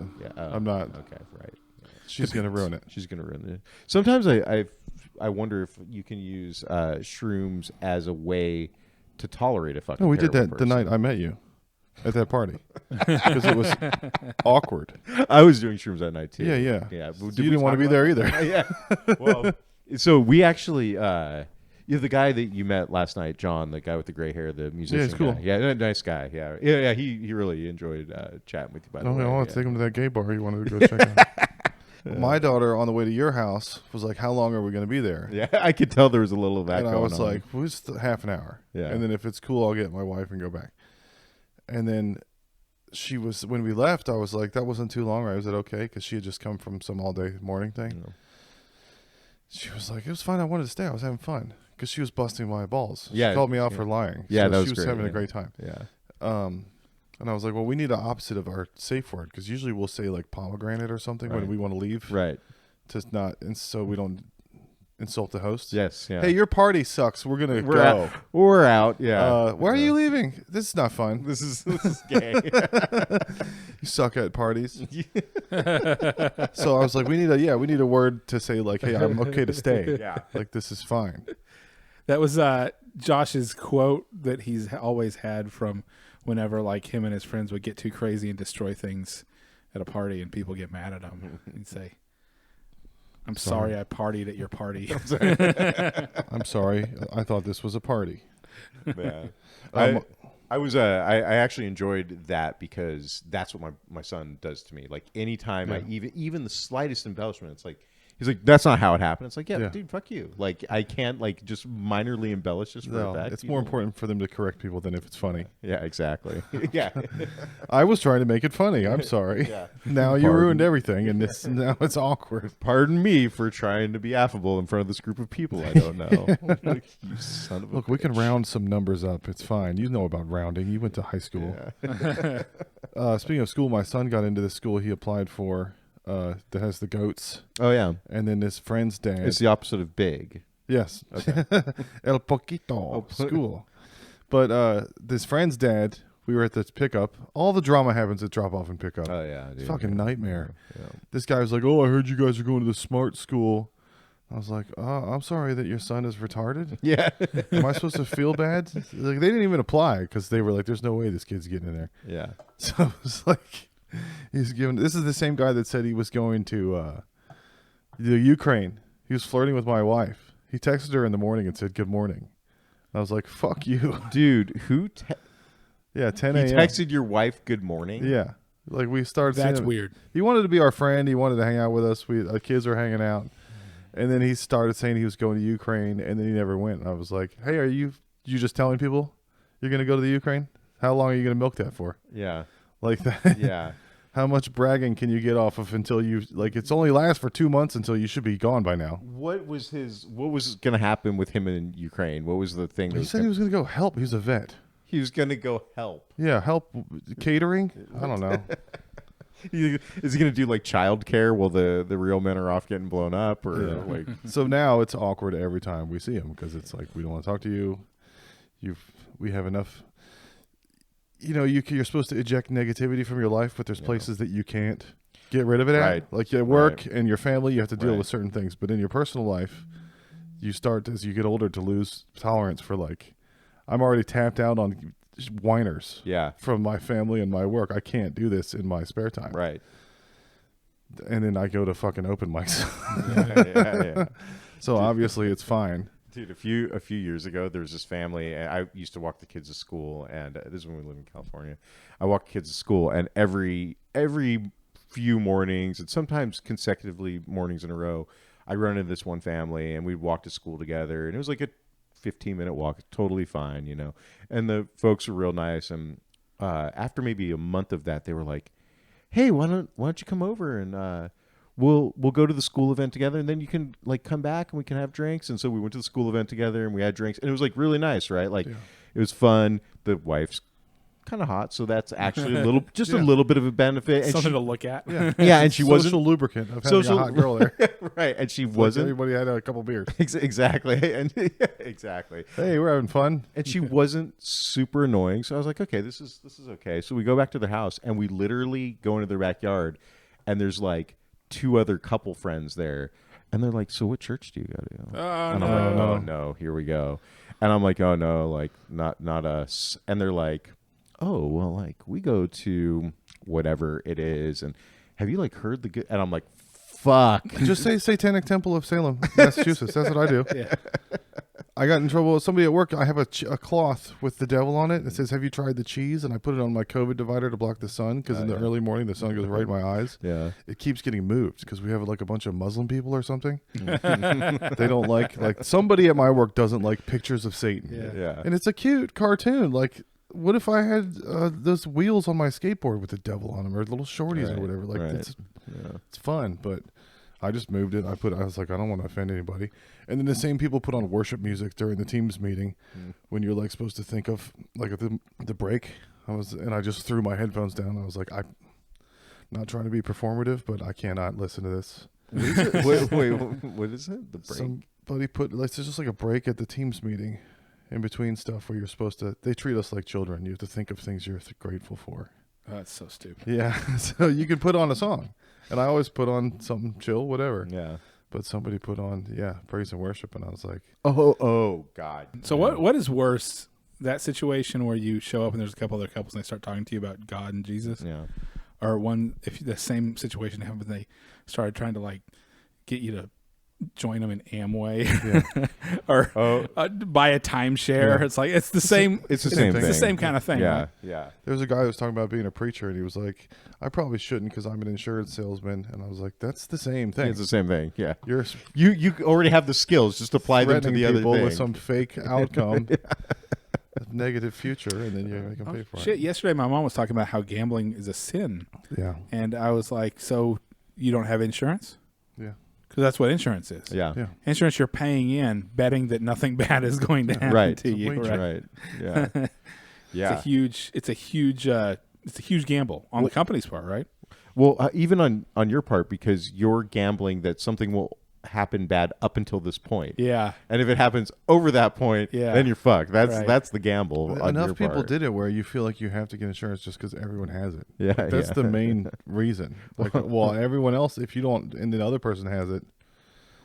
fun. Yeah, I'm not. Okay, right. She's gonna ruin it. She's gonna ruin it. Sometimes I wonder if you can use shrooms as a way to tolerate a fucking. No, we did terrible that the person. night I met you at that party because it was awkward. I was doing shrooms that night too. Yeah, yeah. yeah. So you didn't want to be there either. Yeah. Well, so we actually, the guy that you met last night, John, the guy with the gray hair, the musician. Yeah, he's cool. Guy. Yeah, nice guy. Yeah. He really enjoyed chatting with you. By the way, I want to take him to that gay bar you wanted to go check out. My daughter, on the way to your house, was like, "How long are we going to be there?" Yeah, I could tell there was a little of that And going I was on. like, "Well, just half an hour." Yeah. And then if it's cool, I'll get my wife and go back. And then when we left, I was like, "That wasn't too long, right? Was it okay?" Because she had just come from some all day morning thing. Yeah. She was like, "It was fine. I wanted to stay. I was having fun." Because she was busting my balls. Yeah, She called me out yeah. for lying. Yeah, So that was she was great, having yeah. a great time. Yeah. And I was like, "Well, we need an opposite of our safe word because usually we'll say like pomegranate or something Right. when we want to leave, Right. to not, and so we don't insult the host." Yes. Yeah. Hey, your party sucks. We're gonna we're go. Out. We're out. Yeah. Why are you leaving? This is not fun. This is gay. You suck at parties. So I was like, we need a word to say like, hey, I'm okay to stay. Yeah. Like this is fine. That was Josh's quote that he's always had from whenever like him and his friends would get too crazy and destroy things at a party and people get mad at him. He'd say, "I'm sorry I partied at your party." I'm sorry. I thought this was a party. Yeah. Um, I was I actually enjoyed that because that's what my son does to me. Like anytime I even the slightest embellishment, it's like he's like, "That's not how it happened." It's like, yeah. Dude, fuck you. Like I can't like just minorly embellish this for No, effect. it's more important for them to correct people than if it's funny. Yeah, exactly. Yeah. I was trying to make it funny. I'm sorry. Yeah. Now you ruined everything, and now it's awkward. Pardon me for trying to be affable in front of this group of people I don't know. Like, you son of a Look, we can bitch. round some numbers up. It's fine. You know about rounding. You went to high school. Yeah. Speaking of school, my son got into this school he applied for that has the goats, Oh yeah. and then his friend's dad. It's the opposite of big. Yes. El Poquito school. But this friend's dad, we were at the pickup. All the drama happens at drop off and pickup. Oh yeah. It's Dude. fucking nightmare. Yeah. This guy was like, "Oh, I heard you guys are going to the smart school." I was like, "I'm sorry that your son is retarded. Yeah. Am I supposed to feel bad?" Like they didn't even apply because they were like, "There's no way this kid's getting in there." Yeah. So I was like, he's giving. This is the same guy that said he was going to the Ukraine. He was flirting with my wife. He texted her in the morning and said, "Good morning." I was like, "Fuck you." Dude, who Yeah, 10 he a.m. texted your wife good morning? Yeah. Like we started seeing That's him. weird. He wanted to be our friend. He wanted to hang out with us. The kids were hanging out. And then he started saying he was going to Ukraine, and then he never went. And I was like, "Hey, are you just telling people you're going to go to the Ukraine? How long are you going to milk that for?" Yeah. Like that. Yeah. How much bragging can you get off of until you like it's only lasts for 2 months until you should be gone by now. What was going to happen with him in Ukraine? What was the thing? He said he was going to go help. He was a vet. he was going to go help. Yeah, help catering. I don't know. Is he going to do like childcare while the real men are off getting blown up, or like? So now it's awkward every time we see him because it's like we don't want to talk to you. We have enough. You know, you're supposed to eject negativity from your life, but there's places that you can't get rid of it at. Right. Like at work Right. and your family, you have to deal Right. with certain things. But in your personal life, you start as you get older to lose tolerance for like, I'm already tapped out on whiners Yeah. from my family and my work. I can't do this in my spare time. Right. And then I go to fucking open mics. Yeah. So obviously it's fine. Dude, a few years ago, there was this family. And I used to walk the kids to school, and this is when we lived in California. I walked kids to school, and every few mornings, and sometimes consecutively mornings in a row, I run into this one family, and we'd walk to school together, and it was like a 15-minute walk, totally fine, you know. And the folks were real nice, and after maybe a month of that, they were like, "Hey, why don't you come over and we'll go to the school event together, and then you can like come back and we can have drinks." And so we went to the school event together and we had drinks, and it was like really nice, right? Like it was fun. The wife's kind of hot, so that's actually a little, just a little bit of a benefit. And Something she, to look at. yeah, and she Social wasn't lubricant of having social- a hot girl there. right, and she Like wasn't everybody had a couple beers. exactly, and exactly. Hey, we're having fun. And she wasn't super annoying, so I was like, okay, this is okay. So we go back to their house, and we literally go into their backyard, and there's like 2 other couple friends there, and they're like, so what church do you go to? Oh, And I'm like, oh no, here we go. And I'm like, oh no, like not us. And they're like, oh well, like we go to whatever it is. And have you like heard the good? And I'm like, fuck. Just say Satanic Temple of Salem, Massachusetts. That's what I do. Yeah. I got in trouble with somebody at work. I have a cloth with the devil on it. It says, have you tried the cheese? And I put it on my COVID divider to block the sun because in the early morning, the sun goes right in my eyes. Yeah. It keeps getting moved because we have like a bunch of Muslim people or something. They don't like somebody at my work doesn't like pictures of Satan. Yeah. And it's a cute cartoon. Like, what if I had those wheels on my skateboard with the devil on them or little shorties Right, or whatever? Like, right. it's fun, but I just moved it. I was like, I don't want to offend anybody. And then the same people put on worship music during the teams meeting when you're like supposed to think of like at the break. I just threw my headphones down. I was like, I'm not trying to be performative, but I cannot listen to this. wait, what is it? The break? Somebody put like, it's just like a break at the teams meeting in between stuff where you're supposed to, they treat us like children. You have to think of things you're grateful for. Oh, that's so stupid. Yeah. So you can put on a song. And I always put on something chill, whatever. Yeah. But somebody put on, praise and worship. And I was like, Oh God. So what is worse, that situation where you show up and there's a couple other couples and they start talking to you about God and Jesus, Yeah. or one if the same situation happened, they started trying to like get you to join them in Amway or buy a timeshare. Yeah. It's like it's the same. It's the Same same thing. thing. It's the same kind of thing. Yeah. right? Yeah. there was a guy who was talking about being a preacher. And he was like, I probably shouldn't because I'm an insurance salesman. And I was like, that's the same thing. It's the same thing. Yeah. You're You already have the skills. Just apply them to threatening the other people thing. with some fake outcome, a negative future, and then you make them pay for Shit. it. Yesterday, my mom was talking about how gambling is a sin, Yeah. and I was like, "So you don't have insurance? Yeah. Because that's what insurance is. Yeah. Yeah. Insurance, you're paying in, betting that nothing bad is going to happen Right. to you. wager. Right? Right. Yeah. Yeah. It's a huge gamble on the company's part, right? Well, even on your part, because you're gambling that something will happen bad up until this point. Yeah. And if it happens over that point, Yeah. then you're fucked. That's Right. that's the gamble. on Enough your people part. did it where you feel like you have to get insurance just because everyone has it. Yeah, That's yeah. the main reason. Like, well, everyone else, if you don't, and the other person has it,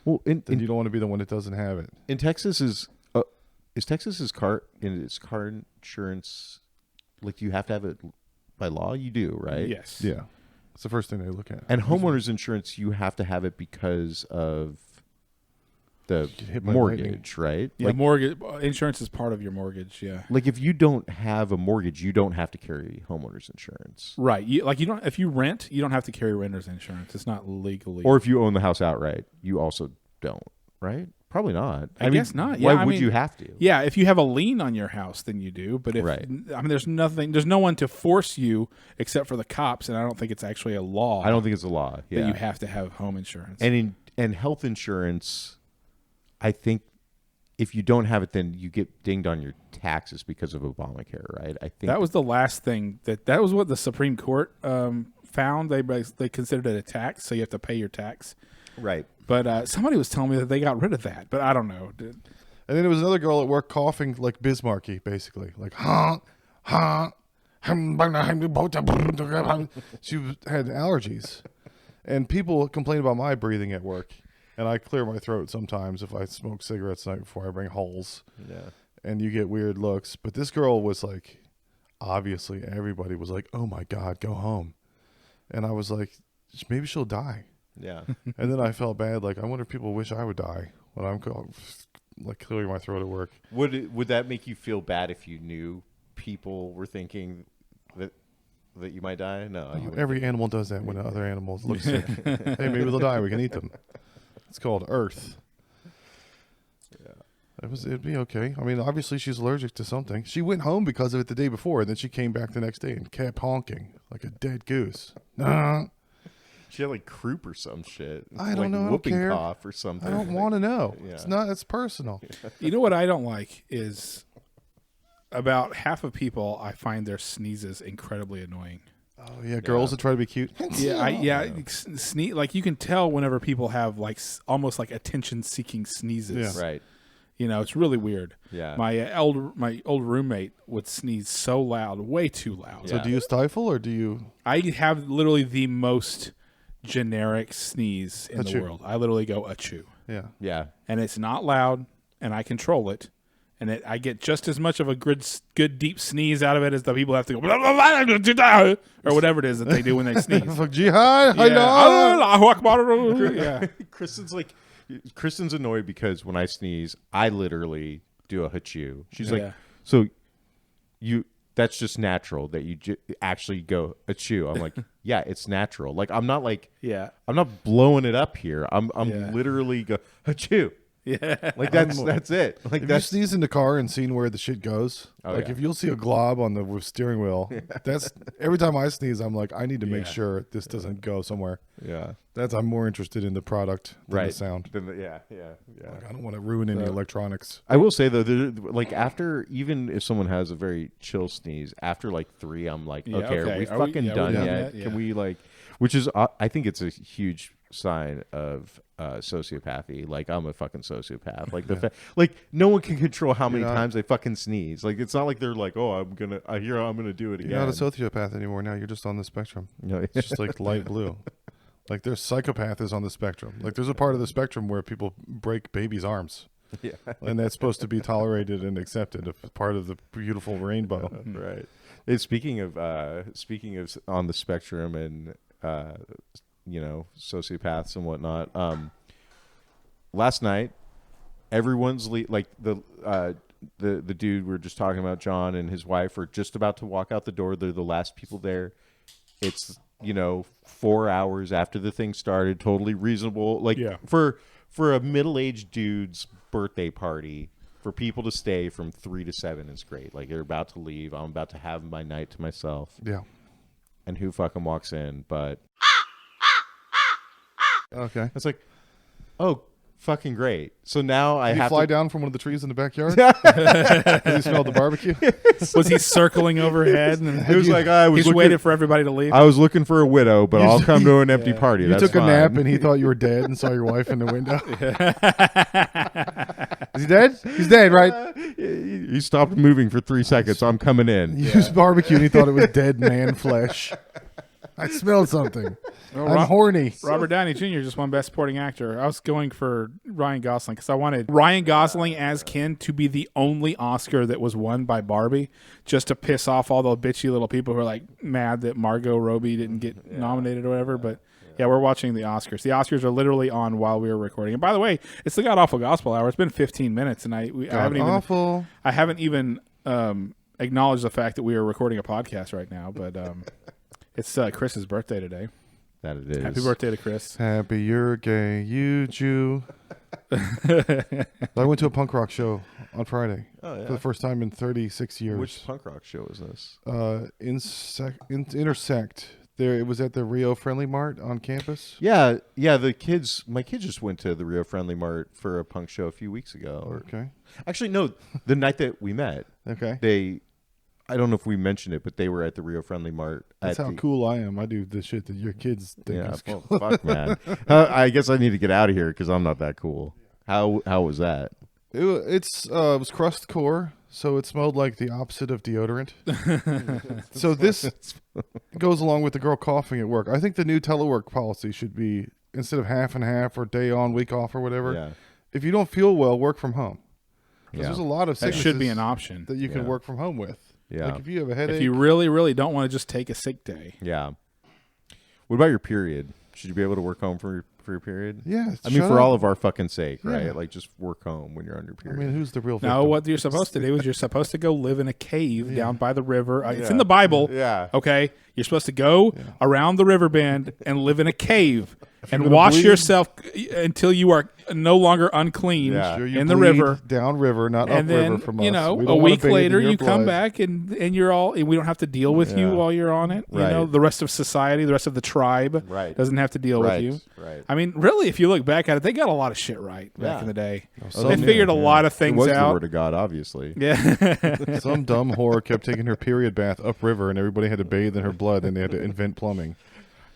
Well, then you don't want to be the one that doesn't have it. in Texas is Texas's car insurance, like you have to have it by law? You do, right? Yes. Yeah. It's the first thing they look at. And homeowners insurance, you have to have it because of the Get hit by lightning. mortgage, right? Yeah. Like, Mortgage insurance is part of your mortgage. Yeah. like if you don't have a mortgage, you don't have to carry homeowners insurance. Right. You don't. If you rent, you don't have to carry renter's insurance. It's not legally. Or if you own the house outright, you also don't, right? Probably not. I guess not. Why Yeah, I would mean, you have to? yeah, if you have a lien on your house, then you do. But if Right. I mean, there's no one to force you except for the cops, and I don't think it's actually a law. I don't think it's a law. Yeah. that you have to have home insurance. And health insurance, I think if you don't have it, then you get dinged on your taxes because of Obamacare, right? I think that was the last thing that was what the Supreme Court found. They considered it a tax, so you have to pay your tax. right. But somebody was telling me that they got rid of that, but I don't know. And then there was another girl at work coughing like Bismarcky, basically. Like, she had allergies. And people complain about my breathing at work. And I clear my throat sometimes if I smoke cigarettes the night before I bring holes. Yeah. And you get weird looks. But this girl was like, obviously, everybody was like, oh my God, go home. And I was like, maybe she'll die. Yeah. And then I felt bad. Like, I wonder if people wish I would die when I'm like clearing my throat at work. Would that make you feel bad if you knew people were thinking that you might die? No. You wouldn't. Every animal does that when other animals look sick. Hey, maybe they'll die. We can eat them. It's called Earth. Yeah. It'd be okay. I mean, obviously she's allergic to something. She went home because of it the day before, and then she came back the next day and kept honking like a dead goose. Nah. She had like croup or some shit. I don't like know. I don't Whooping care. cough or something. I don't want to know. Yeah. It's personal. You know what I don't like is about half of people, I find their sneezes incredibly annoying. Oh yeah, girls that try to be cute. Sneeze, like you can tell whenever people have like almost like attention-seeking sneezes. Yeah. Right. You know, it's really weird. Yeah. My old roommate would sneeze so loud, way too loud. So Yeah. do you stifle or do you? I have literally the most generic sneeze in the Achoo. world. I literally go achoo, Yeah. Yeah. and it's not loud, and I control it, and I get just as much of a good deep sneeze out of it as the people have to go blah, blah, blah, or whatever it is that they do when they sneeze. Fuck jihad. Yeah. Allahu Akbar. Yeah. Kristen's annoyed because when I sneeze, I literally do a hachoo. She's Yeah. like, so that's just natural that you actually go achoo. I'm like, yeah, it's natural. Like I'm not Yeah. blowing it up here. I'm Yeah. literally go achoo. Yeah. Like that's it. Like Have you that's sneezed in the car and seen where the shit goes? Oh, like yeah. if you'll see a glob on the steering wheel, that's every time I sneeze, I'm like, I need to make Yeah. sure this doesn't go somewhere. yeah. I'm more interested in the product than Right. the sound. Yeah. Like, I don't want to ruin any electronics. I will say though, like after, even if someone has a very chill sneeze, after like 3, I'm like, Yeah, okay, are okay. we Are we- fucking yeah, we're done done yet? yet? Yeah. Can we like, which is, I think it's a huge sign of sociopathy. Like I'm a fucking sociopath. Like like no one can control how many You're not- times they fucking sneeze. Like it's not like they're like, oh, I'm gonna do it again. You're not a sociopath anymore. Now you're just on the spectrum. No, It's just like light blue. Like there's psychopath is on the spectrum. Like there's a part of the spectrum where people break babies' arms. Yeah. And that's supposed to be tolerated and accepted as part of the beautiful rainbow. Right. And speaking of on the spectrum and sociopaths and whatnot, last night everyone's like the dude we were just talking about, John and his wife, are just about to walk out the door. They're the last people there. It's 4 hours after the thing started. Totally reasonable. Like Yeah. for a middle-aged dude's birthday party, for people to stay from 3 to 7 is great. Like they're about to leave. I'm about to have my night to myself. Yeah. And who fucking walks in? But Okay. it's like, oh, fucking great. So now I Did he have fly to. down from one of the trees in the backyard? Did he smell the barbecue? Was he circling overhead? And It was like I he was just waited for everybody to leave. I was looking for a widow, but You I'll s- come to an empty party. You That's took a fine. nap and he thought you were dead and saw your wife in the window. Is he dead? He's dead, right? He stopped moving for 3 seconds. So I'm coming in. He used barbecue and he thought it was dead man flesh. I smelled something. I'm horny. Robert Downey Jr. just won Best Supporting Actor. I was going for Ryan Gosling because I wanted Ryan Gosling as Ken to be the only Oscar that was won by Barbie, just to piss off all the bitchy little people who are like mad that Margot Robbie didn't get nominated or whatever. But yeah, we're watching the Oscars. The Oscars are literally on while we were recording. And by the way, it's the God Awful Gospel Hour. It's been 15 minutes, and I haven't even acknowledged the fact that we are recording a podcast right now. But it's Chris's birthday today. That it is. Happy birthday to Chris. Happy you're gay, you Jew. I went to a punk rock show on Friday Oh, yeah. for the first time in 36 years. Which punk rock show is this? Intersect. There, it was at the Rio Friendly Mart on campus. Yeah. My kids just went to the Rio Friendly Mart for a punk show a few weeks ago. Okay. Actually, no, the night that we met, Okay. I don't know if we mentioned it, but they were at the Rio Friendly Mart. That's how cool I am. I do the shit that your kids think Yeah, is cool. well, fuck, man. I guess I need to get out of here because I'm not that cool. How was that? It was crust core, so it smelled like the opposite of deodorant. So this goes along with the girl coughing at work. I think the new telework policy should be, instead of half and half or day on, week off or whatever, Yeah. if you don't feel well, work from home. Because Yeah. there's a lot of That sicknesses should be an option. that you can Yeah. work from home with. Yeah. Like if you have a headache. If you really, really don't want to just take a sick day. Yeah. What about your period? Should you be able to work home for your period? yeah. I mean, shut for up. all of our fucking sake, right? Yeah. Like, just work home when you're on your I period. mean, who's the real victim? No, what you're supposed to do is you're supposed to go live in a cave down by the river. It's Yeah. in the Bible. Yeah. Okay. You're supposed to go around the river bend and live in a cave. and gonna wash bleed- yourself until you are no longer unclean Yeah. Sure, you in the bleed river. down river, not And then, upriver from us. you know, We a don't wanna week bathe in later, your you come blood. back and you're all, and we don't have to deal with you Yeah. while you're on it. You Right. know, the rest of society, the rest of the tribe Right. doesn't have to deal Right. with you. Right. I mean, really, if you look back at it, they got a lot of shit right back Yeah. in the day. some They did, figured a lot of It things was the out. word of God, obviously. Yeah. Some dumb whore kept taking her period bath upriver, and everybody had to bathe in her blood, and they had to invent plumbing.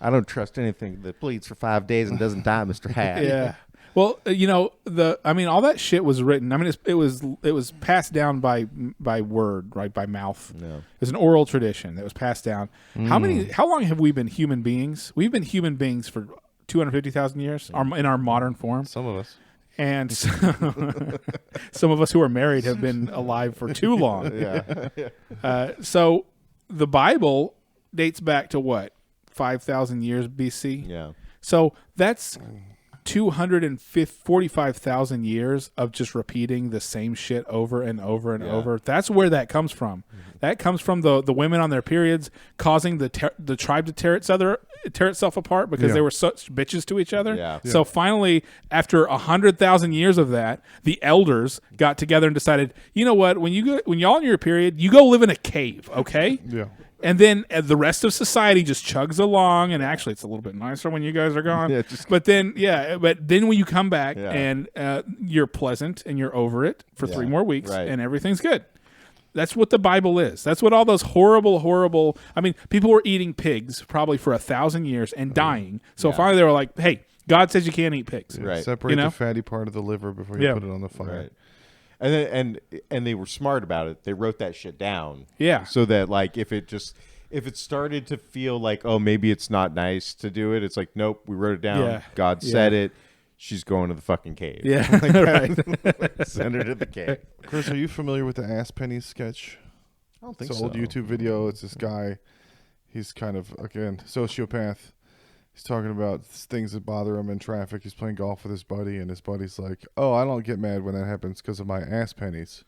I don't trust anything that bleeds for 5 days and doesn't die, Mr. Hat. Yeah. Well, you know, all that shit was written. I mean, it was passed down by word, right, by mouth. No. It's an oral tradition that was passed down. How long have we been human beings? We've been human beings for 250,000 years in our modern form. Some of us. And some of us who are married have been alive for too long. Yeah. So the Bible dates back to what? 5,000 years BC? Yeah. So that's 245,000 years of just repeating the same shit over and over and Yeah. over. That's where that comes from. That comes from the women on their periods causing the tribe to tear itself apart because Yeah. they were such bitches to each other. Yeah. So finally, after 100,000 years of that, the elders got together and decided, you know what? When y'all on your period, you go live in a cave, okay? Yeah. And then the rest of society just chugs along, and actually, it's a little bit nicer when you guys are gone. Yeah, but then when you come back Yeah. and you're pleasant and you're over it for 3 more weeks, Right. and everything's good. That's what the Bible is. That's what all those horrible. I mean, people were eating pigs probably for 1,000 years and dying. So finally, they were like, "Hey, God says you can't eat pigs." Right. Separate You know? the fatty part of the liver before you Yeah. put it on the fire. Right. And then, and they were smart about it. They wrote that shit down. Yeah. So that like if it started to feel like, oh, maybe it's not nice to do it, it's like, nope, we wrote it down. Yeah. God said it. She's going to the fucking cave. Yeah, right. Send her to the cave. Chris, are you familiar with the Ass Penny sketch? I don't think It's so. an old YouTube video. It's this guy. He's kind of, again, sociopath. He's talking about things that bother him in traffic. He's playing golf with his buddy, and his buddy's like, "Oh, I don't get mad when that happens because of my ass pennies."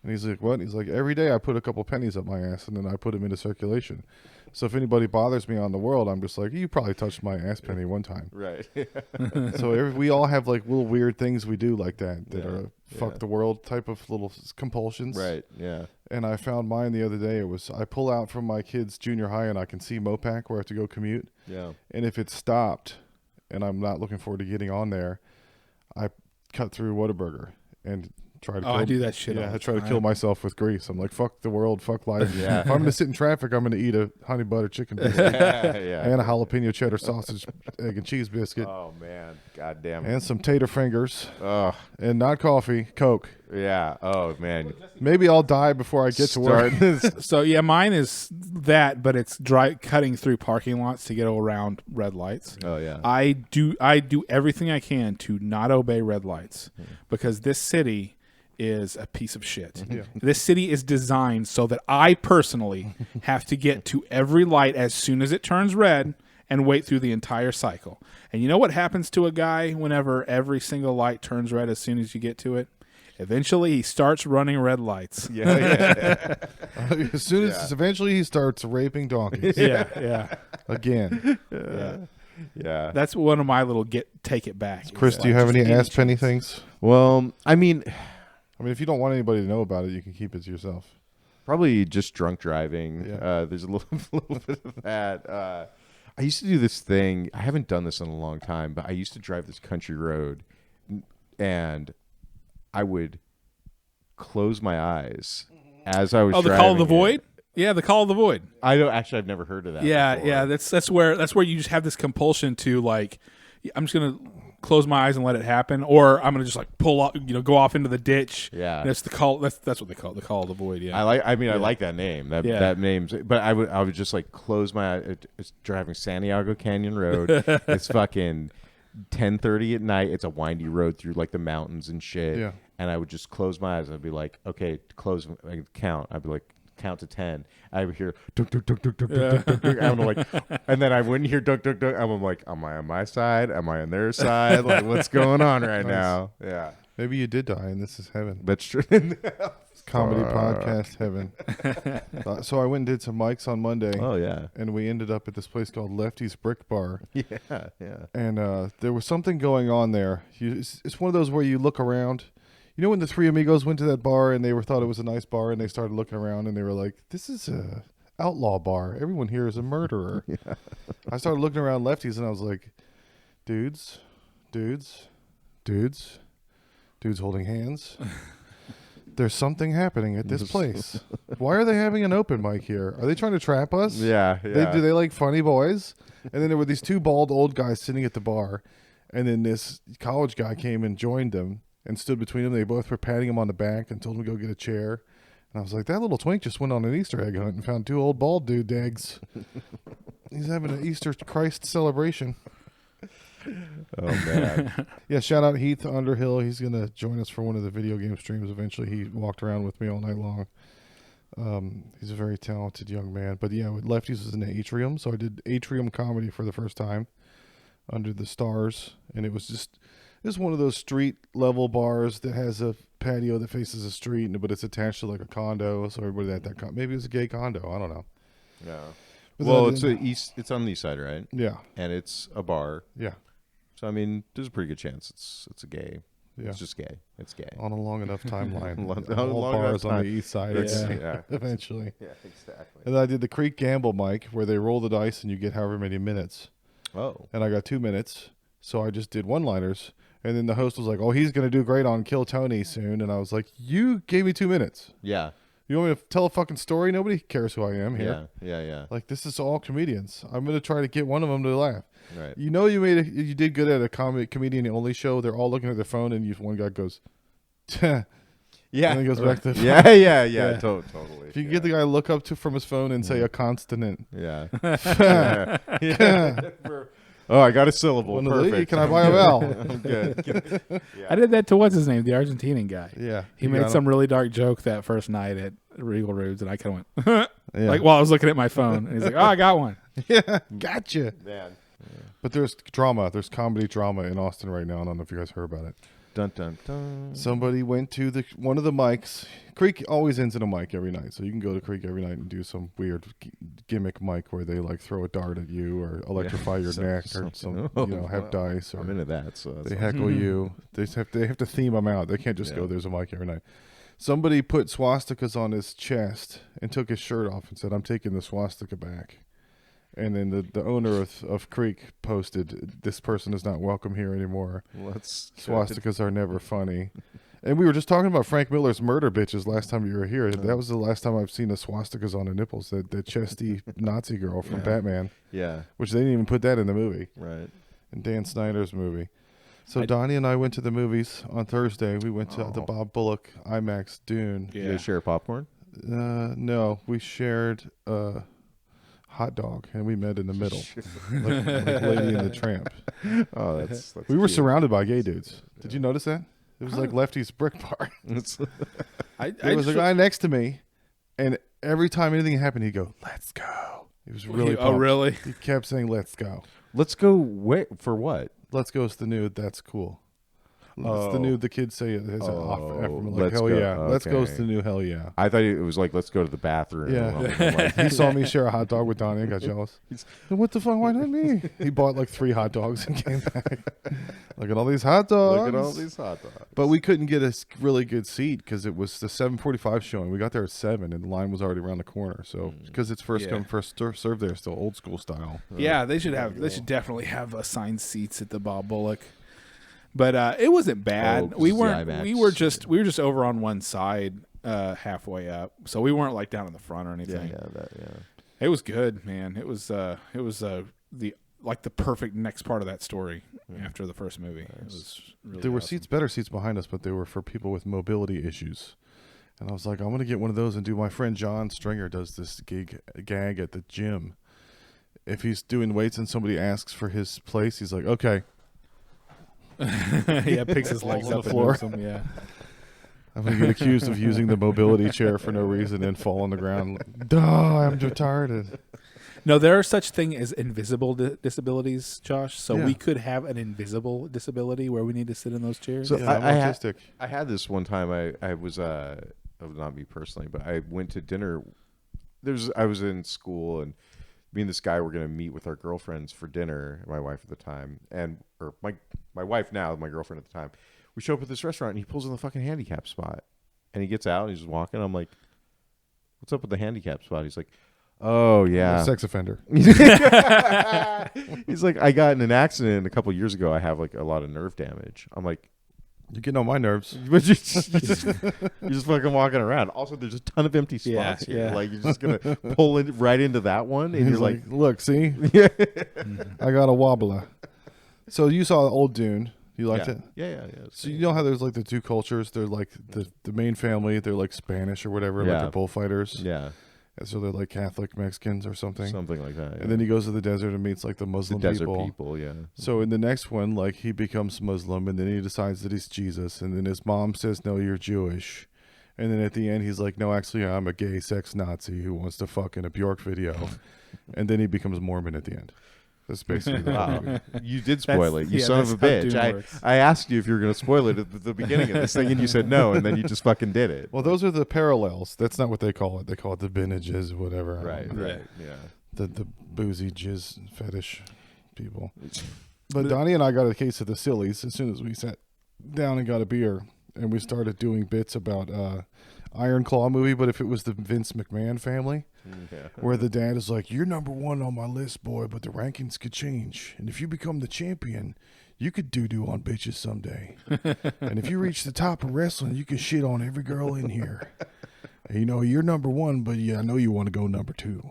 And he's like, "What?" He's like, "Every day I put a couple pennies up my ass, and then I put them into circulation. So if anybody bothers me on the world, I'm just like, you probably touched my ass penny one time." Right. So we all have like little weird things we do like that Yeah. are fuck Yeah. the world type of little compulsions. Right. Yeah. And I found mine the other day. It was I pull out from my kids' junior high and I can see Mopac where I have to go commute. Yeah. And if it stopped and I'm not looking forward to getting on there, I cut through Whataburger and try to Oh, kill, I do that shit. Yeah, all I the try to time. kill myself with grease. I'm like, fuck the world, fuck life. Yeah. If I'm going to sit in traffic, I'm going to eat a honey butter chicken biscuit Yeah. and a jalapeno cheddar sausage, egg and cheese biscuit Oh man. God damn it. and some tater fingers Oh and not coffee, Coke. yeah. Oh man. Maybe I'll die before I get to work. So yeah, mine is that, but it's cutting through parking lots to get around red lights. Oh yeah. I do everything I can to not obey red lights because this city is a piece of shit. Yeah. This city is designed so that I personally have to get to every light as soon as it turns red and wait through the entire cycle. And you know what happens to a guy whenever every single light turns red as soon as you get to it? Eventually he starts running red lights. Yeah. As soon as eventually he starts raping donkeys Yeah. again. Yeah. That's one of my little take it back. Chris, do you have any ass penny things? Well, I mean, I mean, if you don't want anybody to know about it, you can keep it to yourself. probably just drunk driving. Yeah. There's a little bit of that. I used to do this thing. I haven't done this in a long time, but I used to drive this country road, and I would close my eyes as I was. Oh, the Call of the driving it. Void? Yeah, the Call of the Void. I don't actually. I've never heard of that. Yeah, before. yeah. That's where you just have this compulsion to like, I'm just gonna close my eyes and let it happen, or I'm gonna just like pull off, go off into the ditch. Yeah. And that's the call. That's what they call it, the Call of the Void. Yeah. I like that name. Yeah. That name's. But I would just like close my eyes. It's driving Santiago Canyon Road. It's fucking 10:30 at night. It's a windy road through like the mountains and shit. Yeah. And I would just close my eyes. I'd be like, okay, close. I'd count. I'd be like, count to 10. I would hear dunk dunk dunk dunk dunk dunk dunk dunk. I'm like, and then I wouldn't hear dunk dunk dunk. I'm like, am I on my side? Am I on their side? Like, what's going on right now? Yeah. Maybe you did die and this is heaven. That's true. Comedy Fuck. podcast heaven. So I went and did some mics on Monday, Oh yeah. and we ended up at this place called Lefty's Brick Bar. Yeah. Yeah. And there was something going on there. It's one of those where you look around. You know when the three amigos went to that bar and thought it was a nice bar, and they started looking around and they were like, "This is a outlaw bar. Everyone here is a murderer." I started looking around Lefty's and I was like, dudes holding hands. There's something happening at this place. Why are they having an open mic here? Are they trying to trap us? Yeah. Yeah. Do they like funny boys? And then there were these two bald old guys sitting at the bar, and then this college guy came and joined them and stood between them. They both were patting him on the back and told him to go get a chair. And I was like, that little twink just went on an Easter egg hunt and found two old bald dude eggs. He's having an Easter Christ celebration. Oh man. Yeah, shout out Heath Underhill. He's going to join us for one of the video game streams eventually. He walked around with me all night long. He's a very talented young man. But yeah, with Lefty's was in the Atrium. So I did Atrium comedy for the first time under the stars. And it was one of those street level bars that has a patio that faces a street, but it's attached to like a condo. So everybody at that maybe it was a gay condo. I don't know. Yeah. But Well, then- it's on the east side, right? Yeah. And it's a bar. Yeah. So I mean, there's a pretty good chance it's a gay. Yeah. It's just gay. It's gay. On a long enough timeline. Long All enough bars on time. the east side. It's- Yeah. yeah. Eventually. Yeah, exactly. And then I did the Creek Gamble mic where they roll the dice and you get however many minutes. Oh. And I got 2 minutes. So I just did one-liners. And then the host was like, oh, he's going to do great on Kill Tony soon. And I was like, you gave me 2 minutes. Yeah. You want me to tell a fucking story? Nobody cares who I am here. Yeah. Yeah. Like, this is all comedians. I'm going to try to get one of them to laugh. Right. You know, you did good at a comedian-only show. They're all looking at their phone, and one guy goes, "Tch." Yeah. And he goes back to the Yeah. Yeah. Yeah. Totally. If you get the guy to look up from his phone and say a consonant. Yeah. Yeah. Oh, I got a syllable. One of the- Perfect. Can I buy a vowel? I'm good. I did that to what's his name, the Argentinian guy. Yeah. He you made got some really dark joke that first night at Regal Roots, and I kind of went him. Yeah. like while I was looking at my phone, and he's like, "Oh, I got one." Yeah, gotcha. Man. But there's drama. There's comedy drama in Austin right now. I don't know if you guys heard about it. Dun dun dun. Somebody went to one of the mics. Creek always ends in a mic every night, so you can go to Creek every night and do some weird gimmick mic where they like throw a dart at you or electrify your neck or some, have dice or I'm into that. So that's they heckle you. They have to theme them out. They can't just go, there's a mic every night. Somebody put swastikas on his chest and took his shirt off and said, I'm taking the swastika back. And then the owner of Creek posted, this person is not welcome here anymore. Swastikas are never funny. And we were just talking about Frank Miller's murder bitches last time you were here. That was the last time I've seen the swastikas on the nipples. That chesty Nazi girl from Batman. Yeah. Which they didn't even put that in the movie. Right. In Dan Snyder's movie. So Donnie and I went to the movies on Thursday. We went to the Bob Bullock IMAX Dune. You guys share popcorn? No, we shared a hot dog, and we met in the middle, like Lady and the Tramp. Oh, that's We were cute. surrounded by gay dudes. Did you notice that? It was like Lefty's Brick Bar. There was a guy next to me, and every time anything happened, he'd go, "Let's go." He was really Oh, pumped. really? He kept saying, "Let's go." Let's go. Wait for what? Let's go is the new. That's cool. It's the new. The kids say it as an off like let's hell go. yeah. Let's go is Okay. the new hell yeah. I thought it was like, let's go to the bathroom. Yeah. I'm like, He saw me share a hot dog with Donnie and got jealous. What the fuck? Why not me? He bought like 3 hot dogs and came back. Look at all these hot dogs. Look at all these hot dogs. But we couldn't get a really good seat because it was the 7:45 showing. We got there at 7 and the line was already around the corner. So because it's first come first serve there, still old school style. Yeah, they should have. They should definitely have assigned seats at the Bob Bullock. But it wasn't bad. Oh, We the weren't. IMAX. We were just over on one side, halfway up. So we weren't like down in the front or anything. It was good, man. It was the perfect next part of that story after the first movie. It was really There were awesome. better seats behind us, but they were for people with mobility issues. And I was like, I'm going to get one of those and do. My friend John Stringer does this gag at the gym. If he's doing weights and somebody asks for his place, he's like, okay. Yeah, picks his legs On the up and floor. moves them, yeah. I'm going to get accused of using the mobility chair for no reason and fall on the ground. Duh, I'm retarded. No, there are such thing as invisible disabilities, Josh. So Yeah. we could have an invisible disability where we need to sit in those chairs. So Yeah, I'm I autistic. had this one time. I was not me personally, but I went to dinner. I was in school, and me and this guy were going to meet with our girlfriends for dinner. My wife at the time, or my wife now, my girlfriend at the time. We show up at this restaurant, and he pulls in the fucking handicap spot, and he gets out, and he's just walking. I'm like, "What's up with the handicap spot?" He's like, "Oh yeah, Sex offender. He's like, "I got in an accident a couple years ago. I have like a lot of nerve damage." I'm like, You're getting on my nerves. but you're just fucking walking around. Also, there's a ton of empty spots here. yeah. Like, you're just gonna pull it right into that one, and He's you're like, look, see, yeah, I got a wobbler. So you saw Old Dune. You liked it? yeah. So you know how there's like the two cultures. They're like the main family. They're like Spanish or whatever. Like Yeah. they're bullfighters. Yeah, And so they're like Catholic Mexicans or something. something like that. And then he goes to the desert and meets like the the Muslim desert people. people, yeah. So in the next one, like he becomes Muslim, and then he decides that he's Jesus, and then his mom says, "No, you're Jewish," and then at the end he's like, "No, actually, I'm a gay sex Nazi who wants to fuck in a Bjork video," and then he becomes Mormon at the end. That's basically the Wow. movie. You did spoil That's- it, you yeah, son of a that's how bitch. Dune works. I asked you if you were going to spoil it at the beginning of this thing, and you said no, and then you just fucking did it. Well, those are the parallels. That's not what they call it. They call it the binnages, whatever. I Right, don't know. right, yeah. The boozy jizz fetish people. But Donnie and I got a case of the sillies as soon as we sat down and got a beer, and we started doing bits about Iron Claw movie, but if it was the Vince McMahon family, Yeah. where the dad is like, "You're number one on my list, boy, but the rankings could change, and if you become the champion, you could doo-doo on bitches someday, and if you reach the top of wrestling, you can shit on every girl in here. And, you know, you're number one, but yeah, I know you want to go number two."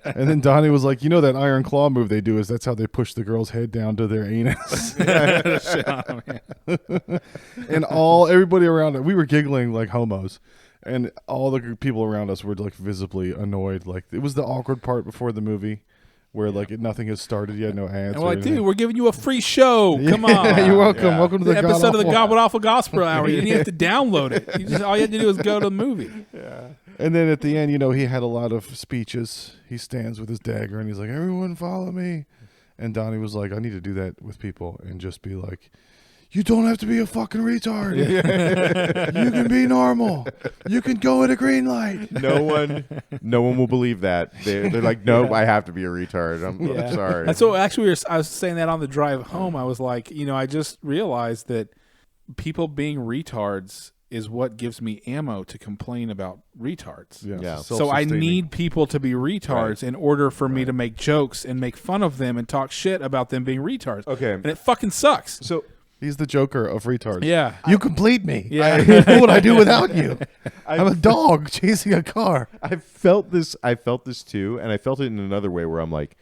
And then Donnie was like, "You know that Iron Claw move they do is that's how they push the girl's head down to their anus." And everybody around it, we were giggling like homos, and all the people around us were like visibly annoyed. Like it was the awkward part before the movie, where like nothing has started yet, no ads. And or we're like, anything. dude, we're giving you a free show. Come on. You're welcome. Yeah. Welcome to The the episode of the God-Awful. God Awful Gospel Hour. You didn't have to download it. All you had to do was go to the movie. And then at the end, you know, he had a lot of speeches. He stands with his dagger and he's like, "Everyone follow me." And Donnie was like, "I need to do that with people and just be like, you don't have to be a fucking retard. You can be normal. You can go at a green light." No one will believe that. They're like, "No, I have to be a retard. I'm sorry." And so actually, I was saying that on the drive home. I was like, I just realized that people being retards is what gives me ammo to complain about retards. Yeah. So I need people to be retards in order for me to make jokes and make fun of them and talk shit about them being retards. Okay. And it fucking sucks. So He's the Joker of retards. Yeah. You complete me. Yeah. What would I do without you? I'm a dog chasing a car. I felt this too, and I felt it in another way where I'm like,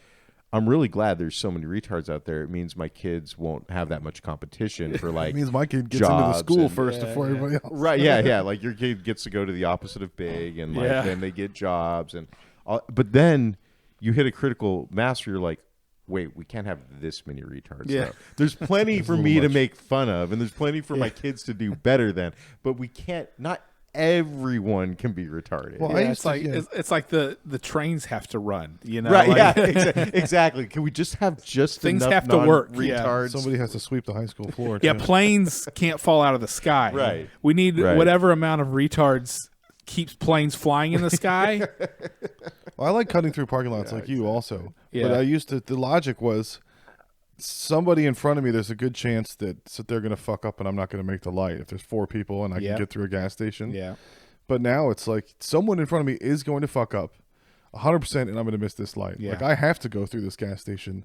I'm really glad there's so many retards out there. It means my kids won't have that much competition for like It means my kid gets into the jobs school and- first before everybody else. Right, yeah. Like your kid gets to go to the opposite of big, and like Yeah. then they get jobs, and but then you hit a critical mass where you're like, wait, we can't have this many retards. Yeah. Though. There's plenty for me to make fun of, and there's plenty for my kids to do better than, but we can't. Not everyone can be retarded. Well, Yeah, I used it's to- like yeah. it's like the trains have to run, Right? like- Yeah. Exactly. Can we just have just Things enough have to work, yeah. Retards. Somebody has to sweep the high school floor. Yeah, too. planes can't fall out of the sky. Right. We need Right. whatever amount of retards keeps planes flying in the sky. Well, I like cutting through parking lots like you also. Yeah. But I used to, the logic was somebody in front of me, there's a good chance that they're going to fuck up and I'm not going to make the light. If there's 4 people and I Yeah. can get through a gas station. Yeah. But now it's like someone in front of me is going to fuck up 100% and I'm going to miss this light. Yeah. Like I have to go through this gas station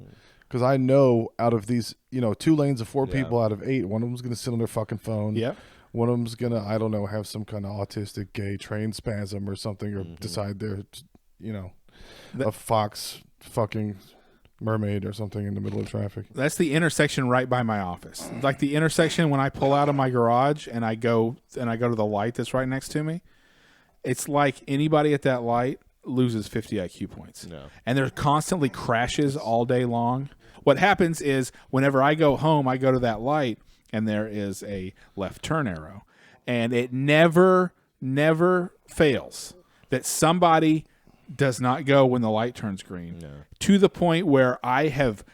because I know out of these, 2 lanes of 4 Yeah. people out of 8, one of them's going to sit on their fucking phone. Yep. One of them's going to, I don't know, have some kind of autistic gay train spasm or something or decide they're, a fox fucking mermaid or something in the middle of traffic. That's the intersection right by my office. Like the intersection when I pull out of my garage and I go to the light that's right next to me. It's like anybody at that light loses 50 IQ points. No. And there constantly crashes all day long. What happens is whenever I go home, I go to that light and there is a left turn arrow. And it never fails that somebody does not go when the light turns green, to the point where I have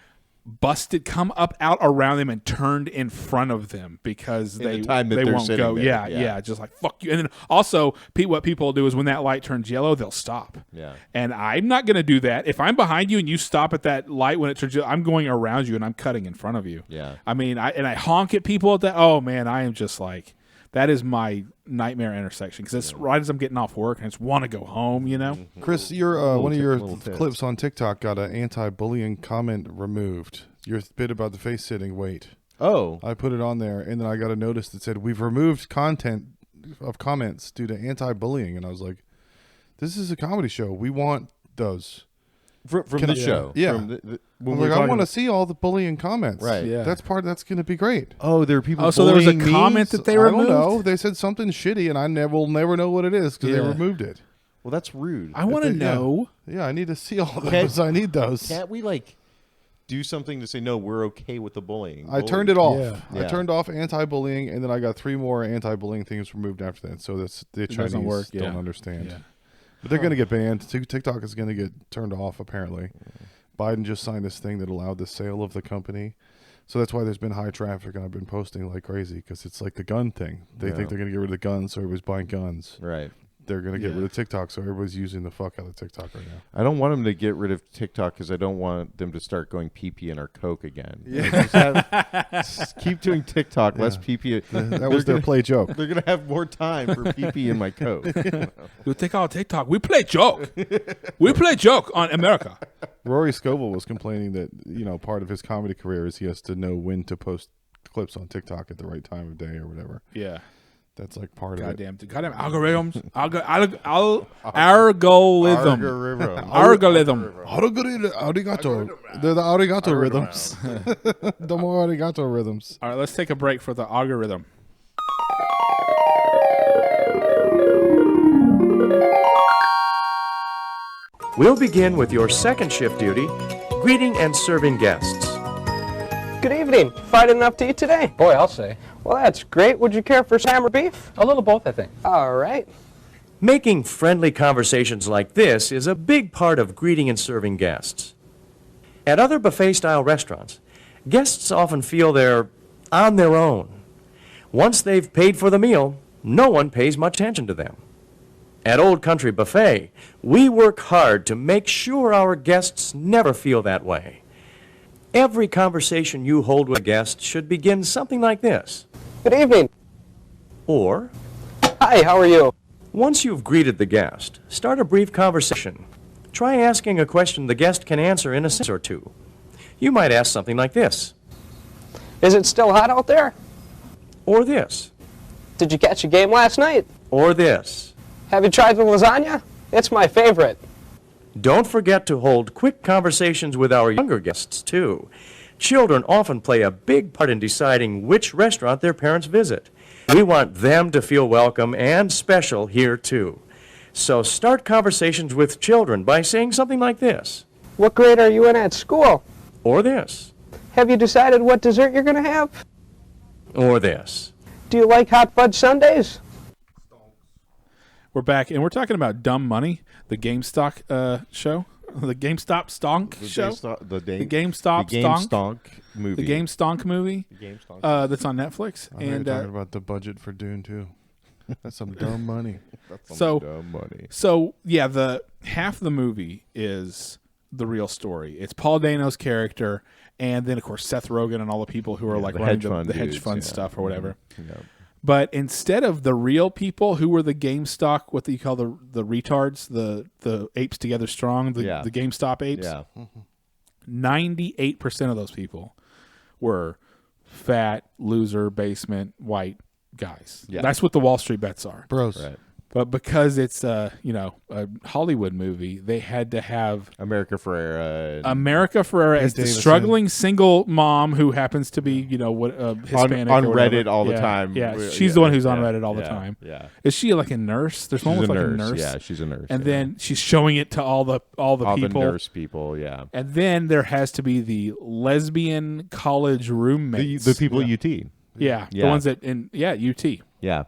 come up out around them and turned in front of them because In the they time that they they're won't sitting go. there. Yeah, just like fuck you. And then also, what people do is when that light turns yellow, they'll stop. Yeah. And I'm not going to do that. If I'm behind you and you stop at that light when it turns yellow, I'm going around you and I'm cutting in front of you. Yeah. I mean, I honk at people at that. Oh man, I am just like, that is my nightmare intersection because it's right as I'm getting off work and I just want to go home. You know. Chris, your one of your little tips. clips on TikTok got an anti-bullying comment removed. Your bit about the face sitting. Wait, Oh. I put it on there, and then I got a notice that said we've removed content of comments due to anti-bullying, and I was like, "This is a comedy show. We want those." From Can the I- show. yeah. From when I'm we like, were I talking- want to see all the bullying comments. Right. Yeah. That's that's going to be great. Oh, there are people. Oh, so there was a bullying me? comment that they I removed. don't know. They said something shitty, and I will never know what it is because Yeah. they removed it. Well, that's rude. I want to they- yeah. know. Yeah, I need to see all those. I need those. Can't we do something to say no? We're okay with the bullying. I turned it off. Yeah. I Yeah. turned off anti-bullying, and then I got 3 more anti-bullying things removed after that. So that's the Chinese doesn't work, don't yeah. understand. Yeah. But they're going to get banned. TikTok is going to get turned off, apparently. Biden just signed this thing that allowed the sale of the company. So that's why there's been high traffic, and I've been posting like crazy because it's like the gun thing. They think they're going to get rid of the guns, so everybody's buying guns. Right. They're going to get Yeah. rid of TikTok, so everybody's using the fuck out of TikTok right now. I don't want them to get rid of TikTok because I don't want them to start going pee-pee in our Coke again. Yeah. Just keep doing TikTok, less pee-pee. That was their play joke. They're going to have more time for pee-pee in my Coke. You take out TikTok. We play joke. We play joke on America. Rory Scovel was complaining that, part of his comedy career is he has to know when to post clips on TikTok at the right time of day or whatever. Yeah. That's like part of it. Goddamn algorithms. Algorithm. Algorithm. Arigato. They're the arigato rhythms. The more arigato rhythms. All right, let's take a break for the algorithm. We'll begin with your second shift duty, greeting and serving guests. Good evening. Fried enough to eat today? Boy, I'll say. Well, that's great. Would you care for ham or beef? A little both, I think. All right. Making friendly conversations like this is a big part of greeting and serving guests. At other buffet-style restaurants, guests often feel they're on their own. Once they've paid for the meal, no one pays much attention to them. At Old Country Buffet, we work hard to make sure our guests never feel that way. Every conversation you hold with a guest should begin something like this. Good evening. Or, Hi, how are you? once you've greeted the guest, start a brief conversation. Try asking a question the guest can answer in a sentence or two. You might ask something like this, Is it still hot out there? or this, Did you catch a game last night? or this. Have you tried the lasagna? It's my favorite. Don't forget to hold quick conversations with our younger guests, too. Children often play a big part in deciding which restaurant their parents visit. We want them to feel welcome and special here, too. So start conversations with children by saying something like this, What grade are you in at school? or this, Have you decided what dessert you're going to have? or this. Do you like hot fudge sundaes? We're back, and we're talking about Dumb Money, the GameStop show. The GameStop Stonk show. The GameStop Stonk. Stonk movie. The Game Stonk movie Game Stonk. that's on Netflix. I think And you're talking about the budget for Dune too. That's some dumb money. That's so- some dumb money. So yeah, the half the movie is the real story. It's Paul Dano's character, and then of course Seth Rogen and all the people who are like the running hedge fund the hedge dudes, fund yeah. stuff or whatever. Yeah. But instead of the real people who were the GameStop, what do you call the retards, the apes together strong, the GameStop apes, Yeah. 98% of those people were fat, loser, basement, white guys. Yeah. That's what the Wall Street bets are. Bros. Right. But because it's a Hollywood movie, they had to have America Ferrera. America Ferrera as the Davidson. struggling single mom who happens to be, Hispanic on or whatever. Reddit all the Yeah, time. Yeah, she's the one who's on Yeah, Reddit all the yeah, time. Yeah. Is she like a nurse? There's one She's with a like nurse. a nurse. Yeah, she's a nurse. And yeah. then she's showing it to all the all people. the nurse people, yeah. And then there has to be the lesbian college roommates. The people at UT. Yeah, the Yeah. ones that UT. Yeah.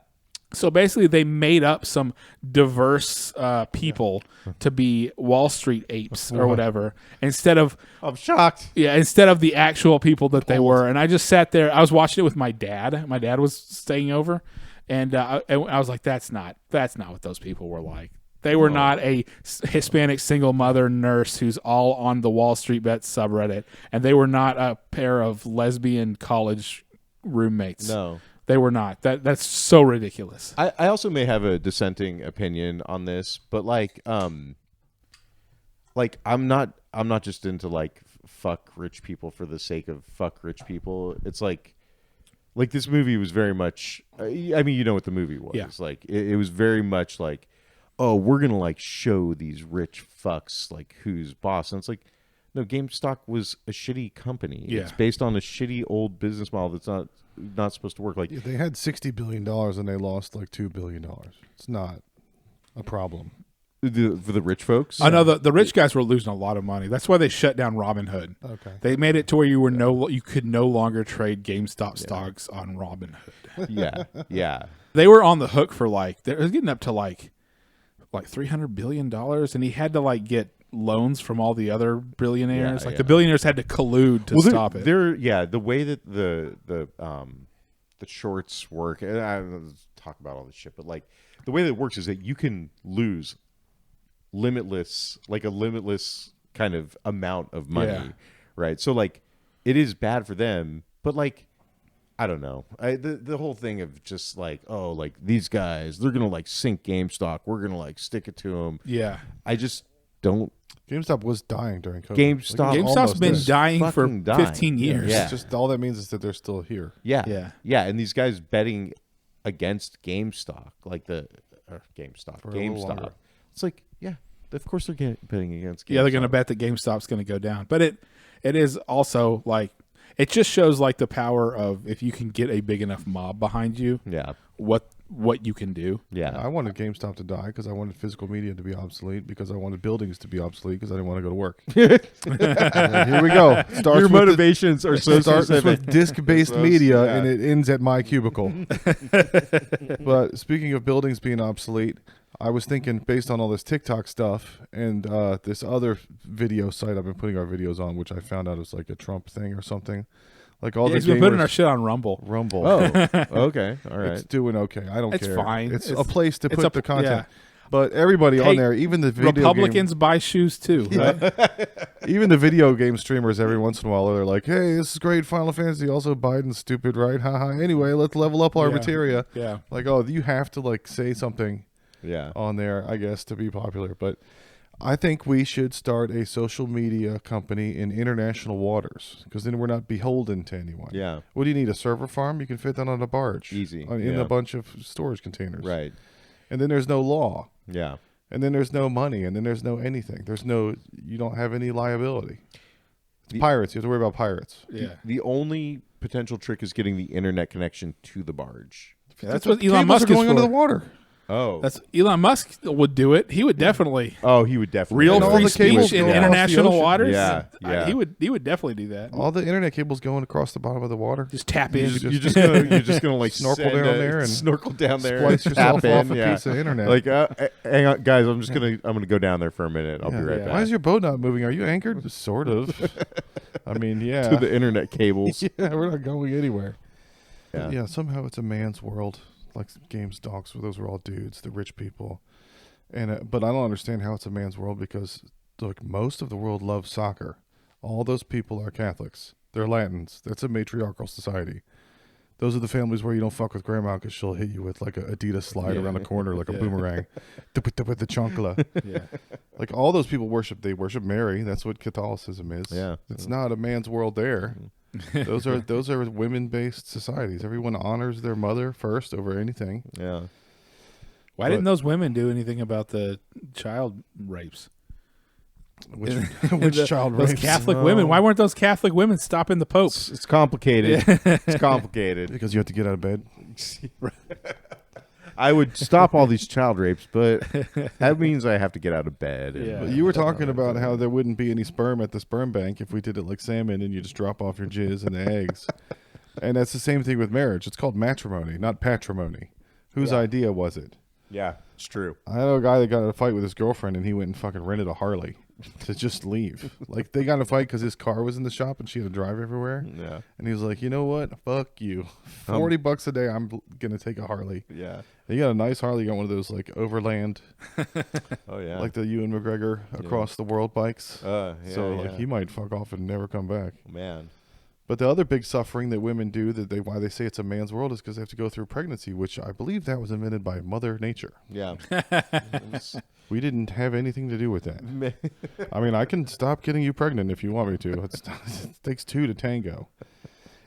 So basically, they made up some diverse people to be Wall Street apes or whatever, instead of I'm shocked. instead of the actual people that they were. And I just sat there. I was watching it with my dad. My dad was staying over, and I was like, "That's not what those people were like. They were not a Hispanic single mother nurse who's all on the Wall Street Bets subreddit, and they were not a pair of lesbian college roommates. No. They were not. That's so ridiculous. I also may have a dissenting opinion on this, but like I'm not just into like fuck rich people for the sake of fuck rich people. It's like this movie was very much I mean, you know what the movie was. Yeah. Like it was very much like, oh, we're going to like show these rich fucks like who's boss. And it's like, no, GameStop was a shitty company. Yeah. It's based on a shitty old business model that's not supposed to work. Like Yeah, they had $60 billion and they lost like $2 billion. It's not a problem. for the rich folks. I know the rich guys were losing a lot of money. That's why they shut down Robinhood. Okay. They made it to where you could no longer trade GameStop stocks on Robinhood. Yeah, yeah. They were on the hook for they were getting up to like $300 billion, and he had to like get loans from all the other billionaires. Yeah, the billionaires had to collude to stop it. The way that the shorts work, and I don't talk about all this shit, but like the way that it works is that you can lose a limitless kind of amount of money, Yeah. right? So like it is bad for them, but like I don't know. The whole thing of just like, oh, like these guys, they're gonna like sink GameStop. We're gonna like stick it to them. Yeah. I just don't. GameStop was dying during COVID. GameStop- GameStop's almost been is. dying for fucking dying. 15 years. Yeah. It's just all that means is that they're still here. Yeah. And these guys betting against GameStop, like GameStop. For a little longer. GameStop. It's like, yeah, of course they're betting against GameStop. Yeah, they're going to bet that GameStop's going to go down. But it is also like, it just shows like the power of if you can get a big enough mob behind you, Yeah. what you can do. Yeah. I wanted GameStop to die because I wanted physical media to be obsolete, because I wanted buildings to be obsolete because I didn't want to go to work. And here we go. Starts Your with the- motivations are so starts specific. with disc-based So, media, yeah. and it ends at my cubicle. But speaking of buildings being obsolete, I was thinking, based on all this TikTok stuff and this other video site I've been putting our videos on, which I found out was like a Trump thing or something. Like all Yeah, the he's been putting gamers- our shit on Rumble. Rumble. Oh, okay. All right. It's doing okay. I don't It's care. fine. It's It's- a place to it's put a- the content. yeah. But everybody Hey, on there, even the video Republicans buy shoes too. Right? even the video game streamers, every once in a while they're like, "Hey, this is great, Final Fantasy. Also, Biden's stupid, right? Haha. Anyway, let's level up our Yeah. materia." Yeah. Like, oh, you have to like say something Yeah. on there, I guess, to be popular. But I think we should start a social media company in international waters, because then we're not beholden to anyone. Yeah. What do you need? A server farm? You can fit that on a barge, Easy, in yeah. a bunch of storage containers. Right. And then there's no law. Yeah. And then there's no money, and then there's no anything. You don't have any liability. It's pirates. You have to worry about pirates. Yeah. The only potential trick is getting the internet connection to the barge. That's what Cables Elon Musk are is going for. under the water. Oh. That's Elon Musk would do it. He would definitely He would definitely. real And all free the cables speech in go across the international ocean. waters. Yeah, yeah. He would definitely do that. All the internet cables going across the bottom of the water. Just tap in. just- You're just gonna like Snorkel send down there and snorkel down there, splice and yourself tap off in, a piece of internet. Like, hang on, guys. I'm gonna go down there for a minute. I'll be right back. Why is your boat not moving? Are you anchored? Sort of. I mean, yeah. to the internet cables? Yeah, we're not going anywhere. Yeah. Yeah, somehow it's a man's world. Like games, dogs, those were all dudes, the rich people. And but I don't understand how it's a man's world, because look, most of the world loves soccer. All those people are Catholics. They're Latins. That's a matriarchal society. Those are the families where you don't fuck with grandma because she'll hit you with like a Adidas slide around the corner like a boomerang. With the chancla. Yeah. Like all those people worship Mary. That's what Catholicism is. Yeah. It's not a man's world there. Those are women-based societies. Everyone honors their mother first over anything. Yeah. Why didn't those women do anything about the child rapes? Which The- child those rapes? Catholic women. Why weren't those Catholic women stopping the Pope? It's complicated. It's complicated. Because you have to get out of bed. I would stop all these child rapes, but that means I have to get out of bed. And, Yeah. But you were talking about how there wouldn't be any sperm at the sperm bank if we did it like salmon and you just drop off your jizz and the eggs. And that's the same thing with marriage. It's called matrimony, not patrimony. Whose idea was it? Yeah, it's true. I know a guy that got in a fight with his girlfriend, and he went and fucking rented a Harley to just leave. Like, they got in a fight because his car was in the shop, and she had to drive everywhere. Yeah. And he was like, you know what? Fuck you. $40 a day, I'm going to take a Harley. Yeah. And he got a nice Harley. He got one of those, like, overland, Oh yeah. like the Ewan McGregor across the world bikes. Yeah, So, like, yeah. he might fuck off and never come back. Man. But the other big suffering that women do, why they say it's a man's world, is because they have to go through pregnancy, which I believe that was invented by Mother Nature. Yeah. We didn't have anything to do with that. I mean, I can stop getting you pregnant if you want me to. It takes two to tango.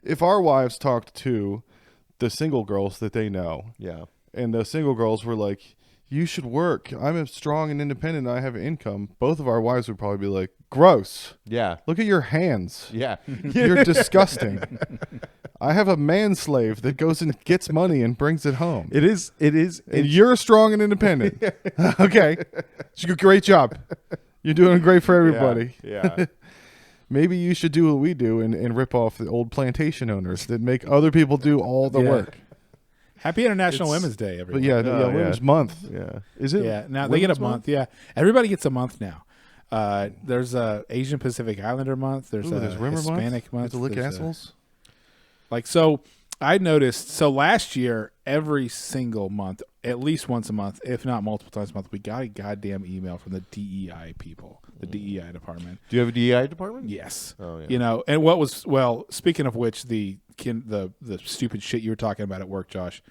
If our wives talked to the single girls that they know, Yeah. and the single girls were like, you should work. I'm strong and independent. I have income. Both of our wives would probably be like, gross. Yeah. Look at your hands. Yeah. You're disgusting. I have a manslave that goes and gets money and brings it home. It is. And you're strong and independent. Okay. Great job. You're doing great for everybody. Yeah. Maybe you should do what we do and rip off the old plantation owners that make other people do all the Yeah. work. Happy International It's- Women's Day, everyone. But yeah, Oh, Women's yeah. Month. Yeah. Is it? Yeah, now they get a Women's month. Yeah, everybody gets a month now. There's a Asian Pacific Islander month. There's Ooh, a there's Rimmer Hispanic month. Get to lick There's a- assholes. so I noticed. So last year, every single month, at least once a month, if not multiple times a month, we got a goddamn email from the DEI people, the DEI department. Do you have a DEI department? Yes. Oh, yeah. You know, and what was speaking of which, the stupid shit you were talking about at work, Josh.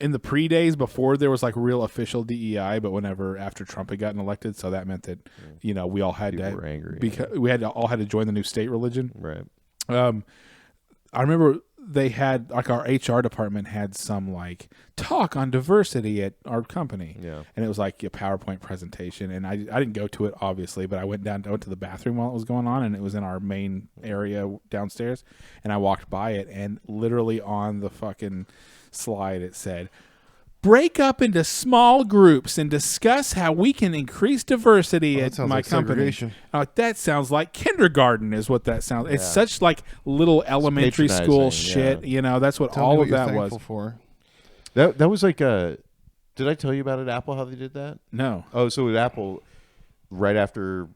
In the pre-days before there was like real official DEI, but whenever after Trump had gotten elected, so that meant that we all had People to were angry. because all had to join the new state religion. Right. I remember they had like our HR department had some like talk on diversity at our company. Yeah. And it was like a PowerPoint presentation, and I didn't go to it obviously, but I went to the bathroom while it was going on, and it was in our main area downstairs, and I walked by it, and literally on the fucking slide it said, break up into small groups and discuss how we can increase diversity that at sounds my like company. segregation. That sounds like kindergarten is what that sounds. It's such like little elementary school patronizing, shit. That's what Tell me all what of you're that was. thankful for. That was like a. Did I tell you about at Apple how they did that? No. Oh, so at Apple, right after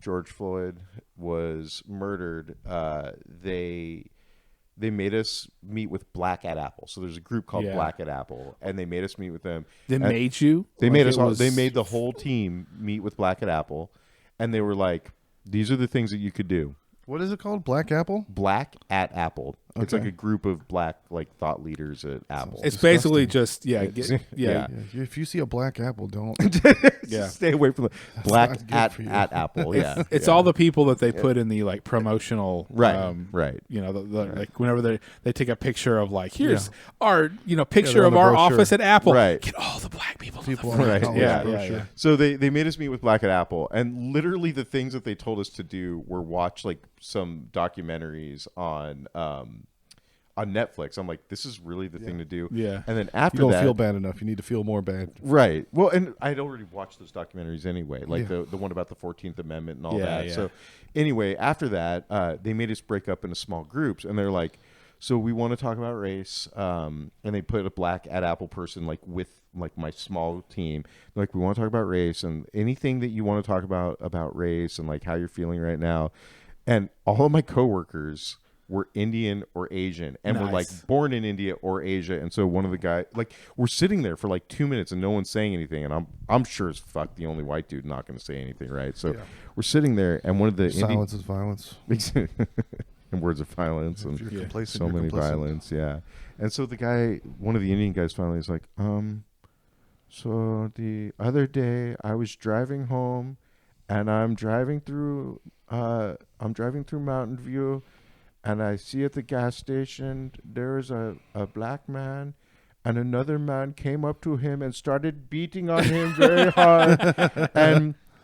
George Floyd was murdered, they made us meet with Black at Apple. So there's a group called Yeah. Black at Apple, and they made us meet with them. They And made you? They Like made it us all. was- They made the whole team meet with Black at Apple, and they were like, "These are the things that you could do." What is it called? Black Apple? Black at Apple. It's Okay. like a group of black thought leaders at Apple. It's basically disgusting. just Yeah. Yeah, if you see a black apple, don't. Yeah. Stay away from the Black not good at for you. Apple. Yeah, It's yeah. all the people that they put in the like promotional Right, right. Like whenever they take a picture of like here's our picture they're on of the our brochure. office at Apple. Right. Get all the black people. People on the on Right, the college yeah, brochure. yeah. So they made us meet with Black at Apple, and literally the things that they told us to do were watch like some documentaries on Netflix. I'm like, this is really the thing to do. Yeah. And then You after don't that, feel bad enough. You need to feel more bad. right? Well, and I'd already watched those documentaries anyway, like Yeah. the one about the 14th Amendment and all Yeah, that. yeah. So anyway, after that, they made us break up into small groups, and they're like, so we want to talk about race, and they put a Black at Apple person like with like my small team. They're like, we want to talk about race and anything that you want to talk about race and like how you're feeling right now. And all of my coworkers were Indian or Asian and were like Nice. born in India or Asia. And so one of the guys, like, we're sitting there for like 2 minutes and no one's saying anything. And I'm sure as fuck the only white dude not going to say anything, right? So we're sitting there, and one of the Silence is violence. and words of violence and If you're Yeah. complacent, so you're many complicit. violence, yeah. And so the guy, one of the Indian guys, finally is like, so the other day I was driving home, and I'm driving through Mountain View, and I see at the gas station there's a black man, and another man came up to him and started beating on him very hard,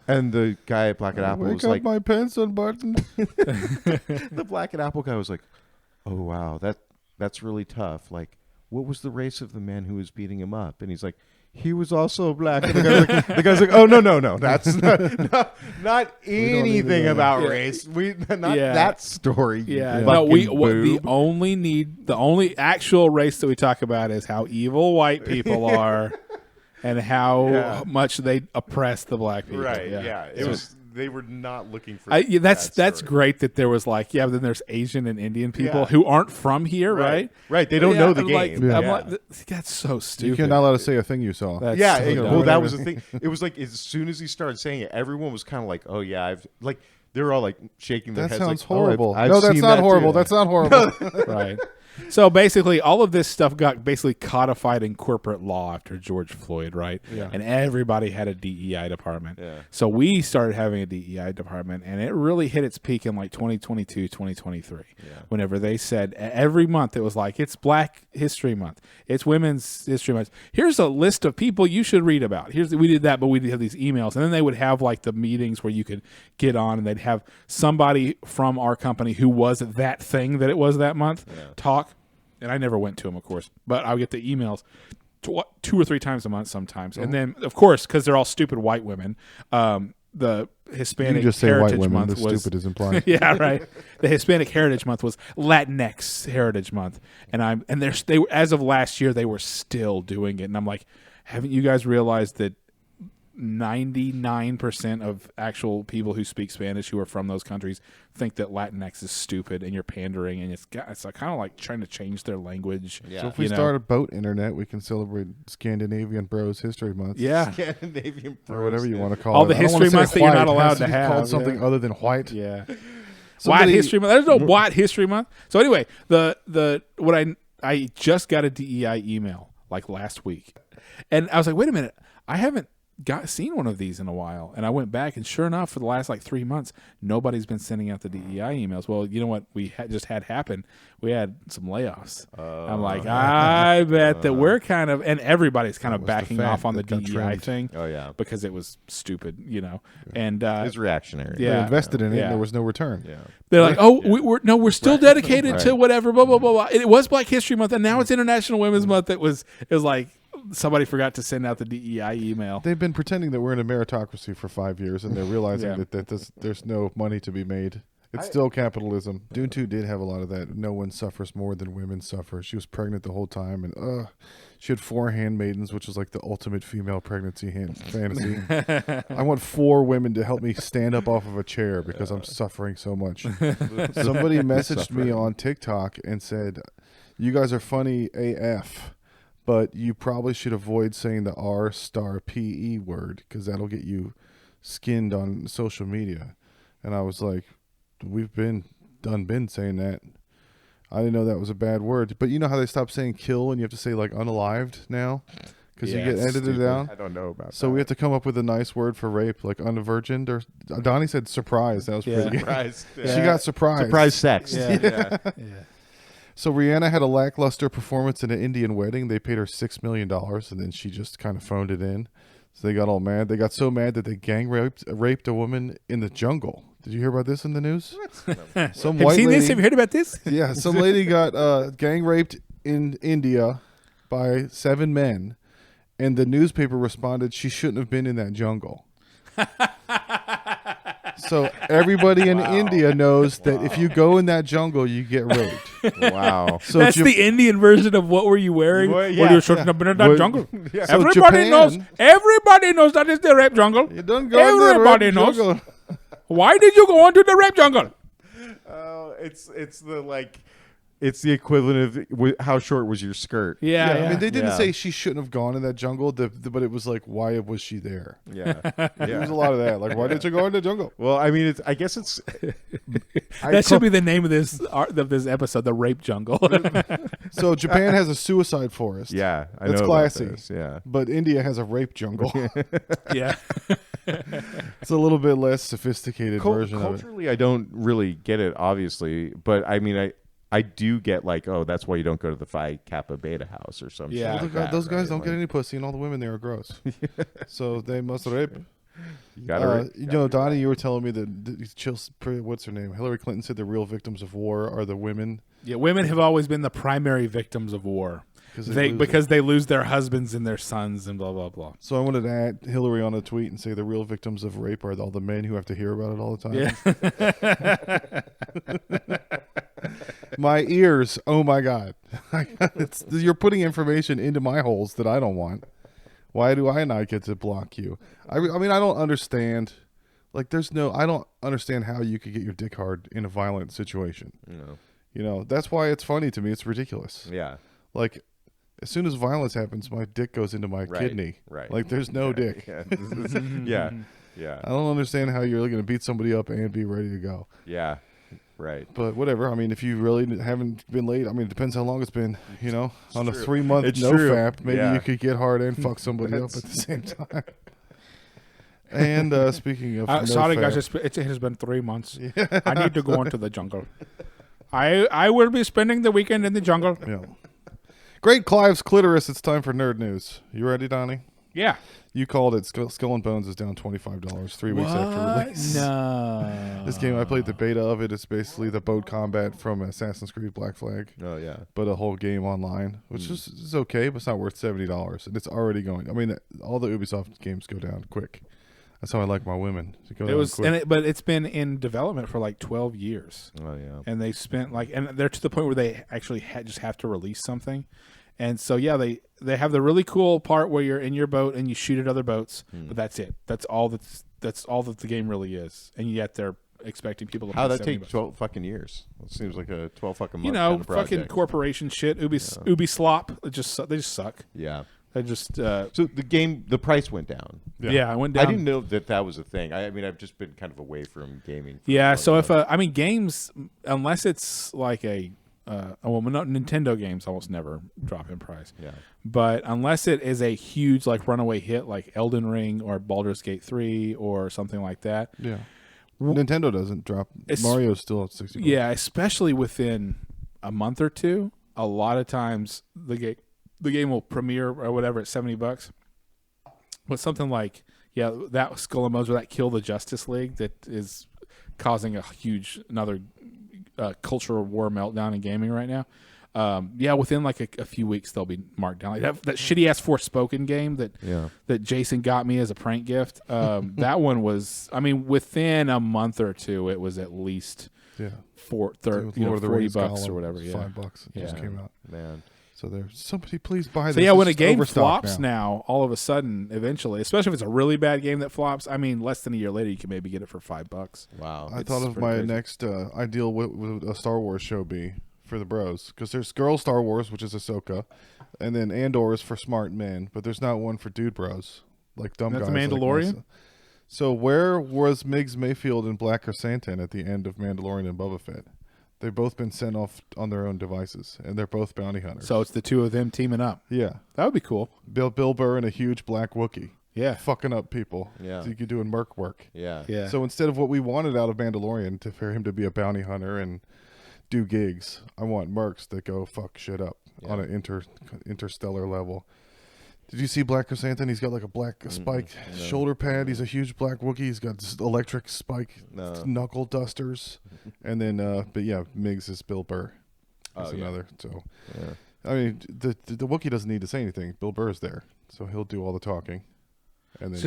and the guy at Black at Apple Wake was up, like, my pants unbuttoned. the Black and Apple guy was like, "Oh wow, that's really tough. Like, what was the race of the man who was beating him up?" And he's like, he was also black. And the guy's like, oh no, that's not anything know. about Yeah. race. We not Yeah. that story. you Yeah, no, fucking the boob. only actual race that we talk about is how evil white people are, and how Yeah. much they oppress the black people. Right? Yeah, it was. They were not looking for. Yeah, that's that story. great that there was like, yeah, but then there's Asian and Indian people Yeah. who aren't from here, right? Right. They don't Yeah, know the I'm game. like, Yeah. I'm like, that's so stupid. You cannot let us say a thing you saw. That's Yeah, so it- dumb. well, that was the thing. It was like as soon as he started saying it, everyone was kind of like, "Oh yeah, I've like." They were all like shaking their That heads. sounds like, "Oh, horrible. I've No, that's seen not that horrible. too." That's not horrible. Right. So basically, all of this stuff got basically codified in corporate law after George Floyd, right? Yeah. And everybody had a DEI department. Yeah. So we started having a DEI department, and it really hit its peak in like 2022, 2023. Whenever they said every month, it was like, it's Black History Month, it's Women's History Month. Here's a list of people you should read about. We did that, but we did have these emails. And then they would have like the meetings where you could get on, and they'd have somebody from our company who was that thing that it was that month talk. And I never went to them, of course, but I would get the emails 2 or 3 times a month sometimes. And then, of course, because they're all stupid white women, the Hispanic You just say Heritage white women. Month The was stupid is implied. yeah, right. The Hispanic Heritage Month was Latinx Heritage Month, and they were, as of last year, they were still doing it, and I'm like, haven't you guys realized that 99% of actual people who speak Spanish who are from those countries think that Latinx is stupid and you're pandering, and it's like, kind of like trying to change their language. Yeah. So if we you know? start a boat internet, we can celebrate Scandinavian Bros History Month. Yeah, Scandinavian Or whatever you want to call All it. the I don't wanna history say months that you're white. not It allowed has to be have, called something yeah. other than white. yeah. Somebody- White History Month. There's no White History Month. So anyway, what I just got a DEI email like last week, and I was like, wait a minute, I haven't seen one of these in a while. And I went back, and sure enough, for the last like 3 months, nobody's been sending out the DEI emails. Well, you know what we just had happen? We had some layoffs. I'm like, I bet that we're kind of, and everybody's kind of was the backing fad off on the that got DEI trimmed. thing. Oh yeah, Because it was stupid, you know. And it's reactionary. They Yeah. invested in it, Yeah. and there was no return. Yeah. they're like, oh, we're still dedicated to Right. whatever, blah blah blah blah. It was Black History Month, and now it's International Women's Month. It was like somebody forgot to send out the DEI email. They've been pretending that we're in a meritocracy for 5 years, and they're realizing Yeah. that there's no money to be made. It's still capitalism. Dune 2 did have a lot of that. No one suffers more than women suffer. She was pregnant the whole time, and she had 4 handmaidens, which is like the ultimate female pregnancy fantasy. I want 4 women to help me stand up off of a chair because I'm suffering so much. Somebody messaged me on TikTok and said, "You guys are funny AF, but you probably should avoid saying the R*PE word because that'll get you skinned on social media." And I was like, we've been saying that. I didn't know that was a bad word. But you know how they stopped saying kill and you have to say like unalived now? Because Yeah, you get it's edited stupid. down. I don't know about So we have to come up with a nice word for rape, like unvirgined, or Donnie said surprise. That was Yeah. pretty good. surprise. She got surprised. Surprise sex. Yeah. yeah. Yeah. So Rihanna had a lackluster performance in an Indian wedding. They paid her $6 million, and then she just kind of phoned it in. So they got all mad. They got so mad that they gang raped a woman in the jungle. Did you hear about this in the news? Some Have you white seen lady, this? Have you heard about this? Yeah, some lady got gang raped in India by 7 men, and the newspaper responded she shouldn't have been in that jungle. So everybody in India knows that if you go in that jungle, you get raped. Wow. So That's Jap- the Indian version of what were you wearing? Well, What yeah, you shouldn't have been in that Well, jungle. So Everybody knows. Japan- Everybody knows that is the rape jungle. You don't go in the Everybody rape knows. jungle. Why did you go into the rape jungle? It's the equivalent of how short was your skirt? Yeah, I mean, they didn't Yeah. say she shouldn't have gone in that jungle, but it was like, why was she there? Yeah. There was a lot of that. Like, why did you go in the jungle? Well, I mean, I guess it's. that should be the name of this episode, the rape jungle. So Japan has a suicide forest. Yeah, I That's know classy. About this. Yeah. But India has a rape jungle. yeah. It's a little bit less sophisticated version of it. Culturally, I don't really get it, obviously, but I mean, I do get like, oh, that's why you don't go to the Phi Kappa Beta house or something. Yeah. Well, those guys don't get any pussy, and all the women there are gross. So they must rape. You gotta. You know, Donnie, you were telling me that what's her name? Hillary Clinton said the real victims of war are the women. Yeah, women have always been the primary victims of war. because they lose their husbands and their sons and blah blah blah. So I wanted to add Hillary on a tweet and say the real victims of rape are all the men who have to hear about it all the time. My ears, oh my God. You're putting information into my holes that I don't want. Why do I not get to block you? I mean, I don't understand. Like, I don't understand how you could get your dick hard in a violent situation. No. You know, that's why it's funny to me. It's ridiculous. Yeah. Like, as soon as violence happens, my dick goes into my kidney. Right. Like, there's no dick. Yeah. Yeah. Yeah. I don't understand how you're going to beat somebody up and be ready to go. Yeah. Right. But whatever. I mean, if you really haven't been late, I mean, it depends how long it's been. You know, on a true. 3-month It's no true. fap, maybe Yeah. you could get hard and fuck somebody up at the same time. And speaking of, no Sorry, fap, guys, it has been 3 months. I need to go into the jungle. I will be spending the weekend in the jungle. yeah. Great Clive's clitoris. It's time for nerd news. You ready, Donnie? Yeah. You called it. Skull and Bones is down $25 3 weeks after release. No. This game, I played the beta of it. It's basically the boat combat from Assassin's Creed Black Flag, Oh yeah. but a whole game online, which is okay, but it's not worth $70. And it's already going. I mean, all the Ubisoft games go down quick. That's how I like my women. To go It down was, quick. but it's been in development for like 12 years, Oh yeah. and they spent and they're to the point where they actually just have to release something, and so yeah, they have the really cool part where you're in your boat and you shoot at other boats, but that's it. That's all that the game really is, and yet they're expecting people to. How'd pay that take $70. 12 fucking years? It seems like a 12 fucking month. You know, kind of fucking project. corporation shit. Ubislop. They just suck. Yeah. They just So the price went down. yeah. I went down. I didn't know that was a thing. I mean, I've just been kind of away from gaming. for Yeah, a so long if time. I mean games, unless it's like Nintendo games almost never drop in price. yeah. But unless it is a huge like runaway hit like Elden Ring or Baldur's Gate 3 or something like that. Yeah. Nintendo doesn't drop. Mario's still at $60. Yeah, especially within a month or two, a lot of times the game will premiere or whatever at $70. But something like that Skull and Bones or that Kill the Justice League that is causing another cultural war meltdown in gaming right now. Within like a few weeks they'll be marked down. Like that shitty ass Forspoken game that Jason got me as a prank gift. That one was, I mean, within a month or two, it was at least Yeah. $40 Gollum, or whatever. Yeah. $5. It just Yeah. came out. Man. So there's somebody please buy this. So yeah, It's when a just game overstocked flops now, all of a sudden, eventually, especially if it's a really bad game that flops, I mean, less than a year later, you can maybe get it for $5. Wow. I It's thought of pretty my crazy. next ideal what would a Star Wars show be for the bros, because there's girl Star Wars, which is Ahsoka, and then Andor is for smart men, but there's not one for dude bros like dumb That's guys. like Mandalorian? myself. So where was Migs Mayfield and Black Chrysanthemum at the end of Mandalorian and Boba Fett? They've both been sent off on their own devices, and they're both bounty hunters. So it's the two of them teaming up. yeah, That would be cool. Bill Burr and a huge black Wookiee. Yeah. Fucking up people. Yeah. So you could do merc work. Yeah. Yeah. So instead of what we wanted out of Mandalorian, for him to be a bounty hunter and do gigs, I want mercs that go fuck shit up on an interstellar level. Did you see Black Chrysanthemum? He's got like a black spike shoulder pad. He's a huge black Wookiee. He's got this electric spike knuckle dusters. And then, but yeah, Migs is Bill Burr. That's another. So, I mean, the Wookiee doesn't need to say anything. Bill Burr is there, so he'll do all the talking. And then,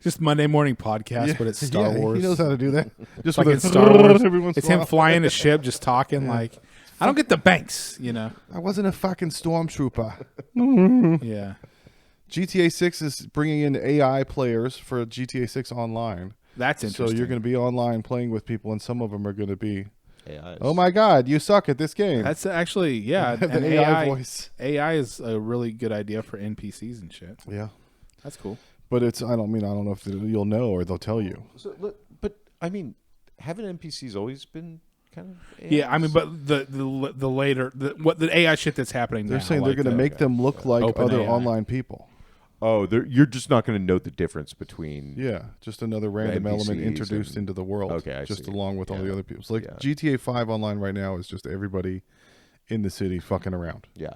Just Monday morning podcast, but it's Star Wars. He knows how to do that. Just Like with in a Star Wars. every once It's in a him while. flying a ship, just talking like, I don't get the banks, you know? I wasn't a fucking stormtrooper. Yeah. GTA 6 is bringing in AI players for GTA 6 online. That's So interesting. you're going to be online playing with people, and some of them are going to be, AIs. oh my god, you suck at this game. That's actually, yeah. The an AI voice. AI is a really good idea for NPCs and shit. Yeah, That's cool. but it's I don't know if you'll know or they'll tell you. So, but I mean, haven't NPCs always been kind of? AIs? Yeah, I mean, but the later the AI shit that's happening They're now, saying they're like going to make them look like Open other AI. online people. Oh, you're just not going to note the difference between. Yeah, just another random element NPCs introduced and- into the world. Okay, I just see. along with all the Yeah. other people. So like Yeah. GTA 5 online right now is just everybody in the city fucking around. Yeah.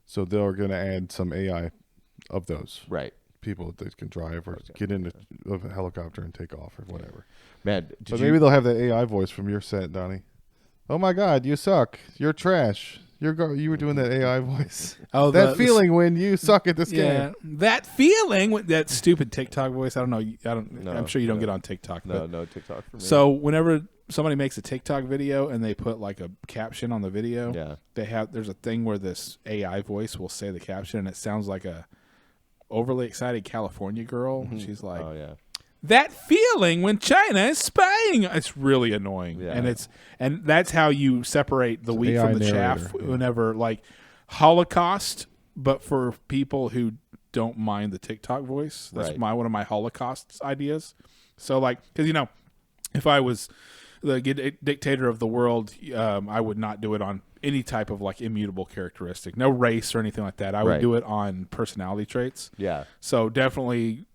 So they're going to add some AI of those Right. people that can drive or get in a helicopter and take off or whatever. Man, But maybe they'll have that AI voice from your set, Donnie. Oh my God, you suck. You're trash. You were doing that AI voice. Oh, That feeling when you suck at this Yeah, game. that feeling with that stupid TikTok voice. I don't know. No, I'm sure you don't no. get on TikTok. No, but no TikTok for me. So whenever somebody makes a TikTok video and they put like a caption on the video, yeah, there's a thing where this AI voice will say the caption and it sounds like a overly excited California girl. And she's like, oh yeah, that feeling when China is spying. It's really annoying, Yeah. and that's how you separate the wheat AI from the chaff. narrator, yeah. Whenever like Holocaust, but for people who don't mind the TikTok voice, that's Right. one of my Holocaust ideas. So like, because if I was the dictator of the world, I would not do it on any type of like immutable characteristic, no race or anything like that. I would Right. do it on personality traits. yeah. So definitely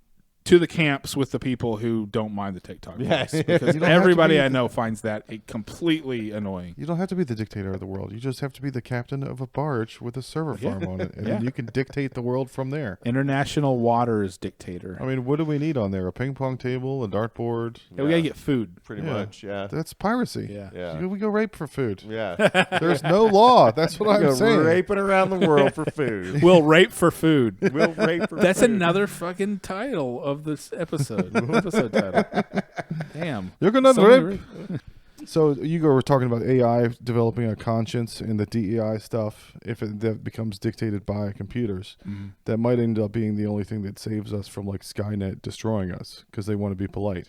to the camps with the people who don't mind the TikTok Yeah. voice, because You don't have to everybody be I the- know finds that completely annoying. You don't have to be the dictator of the world. You just have to be the captain of a barge with a server farm on it, and Yeah. then you can dictate the world from there. International waters dictator. I mean, what do we need on there? A ping pong table, a dartboard? Yeah, we gotta get food. Pretty Yeah. much, yeah. That's piracy. Yeah. Yeah. We go rape for food. Yeah. There's no law. That's what I'm Go saying. raping around the world for food. We'll rape for food. We'll rape for That's food. another fucking title of this episode. Episode title. Damn. You're gonna So many rape. So you were talking about AI developing a conscience and the DEI stuff. If that becomes dictated by computers, that might end up being the only thing that saves us from like Skynet destroying us because they want to be polite.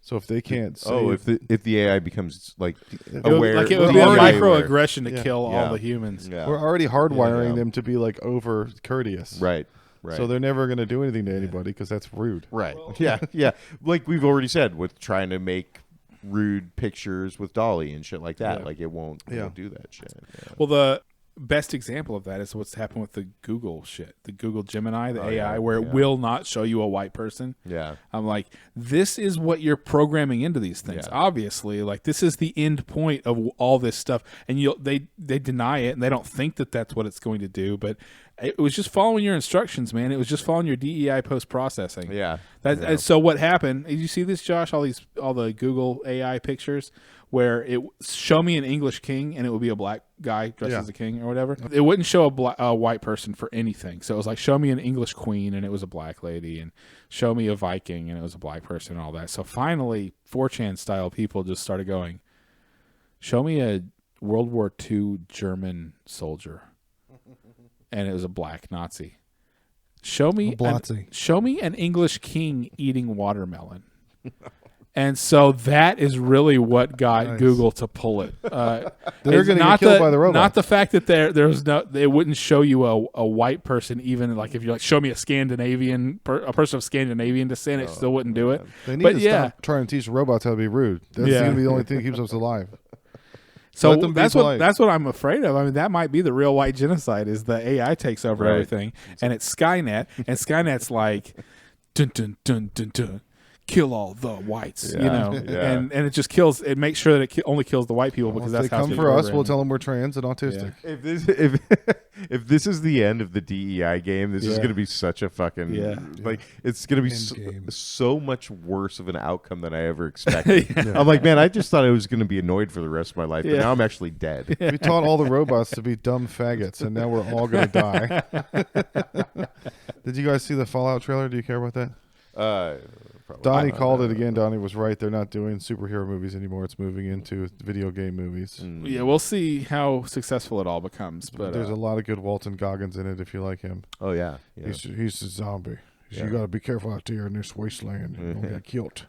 So if they can't, save, if the AI becomes like It aware, would be a DEI aware. microaggression to Yeah. kill Yeah. all the humans. Yeah. we're already hardwiring Yeah. them to be like over courteous, Right. Right. So they're never going to do anything to anybody because that's rude. Right. Yeah. Yeah. Like we've already said, with trying to make rude pictures with Dolly and shit like that. Yeah. Like it won't Yeah. do that shit. Yeah. Well, the best example of that is what's happened with the Google shit, the Google Gemini, the Oh, AI, yeah, where it yeah. will not show you a white person. Yeah. I'm like, this is what you're programming into these things. Yeah. Obviously, like this is the end point of all this stuff, and they deny it and they don't think that that's what it's going to do. But it was just following your instructions, man. It was just following your DEI post processing. Yeah. That Yeah. so what happened? Did you see this, Josh? All the Google AI pictures where it show me an English king and it would be a black guy dressed Yeah. as a king or whatever. It wouldn't show a white person for anything. So it was like show me an English queen and it was a black lady, and show me a Viking and it was a black person and all that. So finally, 4chan style people just started going, show me a World War II German soldier, and it was a black Nazi. Show me an English king eating watermelon. And so that is really what got Nice. Google to pull it. They're It's going to not get killed the- by the robot. Not the fact that it wouldn't show you a white person, even like if you like show me a Scandinavian a person of Scandinavian descent, it still wouldn't do it. They need But to yeah. stop trying to teach robots how to be rude. That's Yeah. going to be the only thing that keeps us alive. So Let them be polite. that's what I'm afraid of. I mean, that might be the real white genocide is the AI takes over Right. everything, and it's Skynet, and Skynet's like, dun dun dun dun dun, kill all the whites, you know, Yeah. and it just kills. It makes sure that it only kills the white people because Well, that's if they how come it's for us, programmed. we'll tell them we're trans and autistic. If this is the end of the DEI game, this is Yeah. going to be such a fucking Yeah. like it's going to be Endgame. so much worse of an outcome than I ever expected. I'm like, man, I just thought I was going to be annoyed for the rest of my life, but Yeah. now I'm actually dead. We taught all the robots to be dumb faggots, and now we're all going to die. Did you guys see the Fallout trailer? Do you care about that? Probably Donnie not. called it again. Donnie was right. They're not doing superhero movies anymore. It's moving into video game movies. Yeah, we'll see how successful it all becomes. But There's a lot of good Walton Goggins in it if you like him. Oh yeah, yeah. He's a zombie. Yeah. You got to be careful out there in this wasteland. You don't get killed.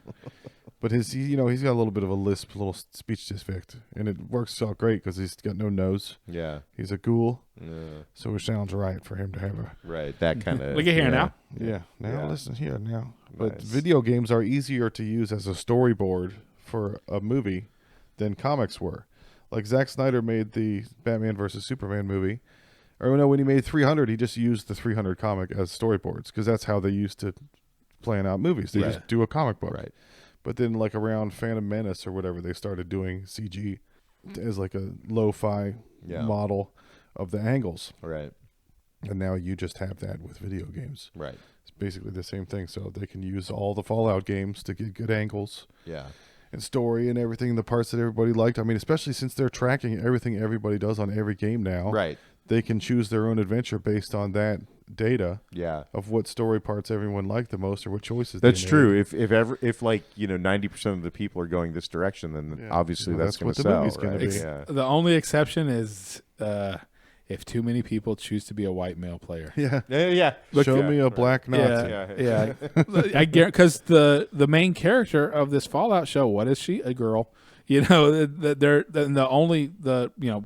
But he's got a little bit of a lisp, a little speech defect, and it works out great because he's got no nose. yeah. He's a ghoul, Yeah. so it sounds right for him to have a. Right, that kind of. look at here now. Yeah. Now Yeah. listen here now. But Nice. video games are easier to use as a storyboard for a movie than comics were. Like Zack Snyder made the Batman versus Superman movie. Or no, when he made 300, he just used the 300 comic as storyboards because that's how they used to plan out movies. They Right. just do a comic book. Right. But then like around Phantom Menace or whatever, they started doing CG as like a lo-fi Yeah. model of the angles. Right. And now you just have that with video games. Right. It's basically the same thing. So they can use all the Fallout games to get good angles. Yeah. and story and everything, the parts that everybody liked. I mean, especially since they're tracking everything everybody does on every game now. Right. They can choose their own adventure based on that data Yeah. of what story parts everyone liked the most or what choices. That's they true. made. If like 90% of the people are going this direction, then Yeah. obviously Well, that's that's going what to the sell. movie's gonna right? be. Yeah. The only exception is if too many people choose to be a white male player. Yeah. Yeah. Show me a black Nazi. Yeah, I guarantee because the main character of this Fallout show, what is she? A girl. You know,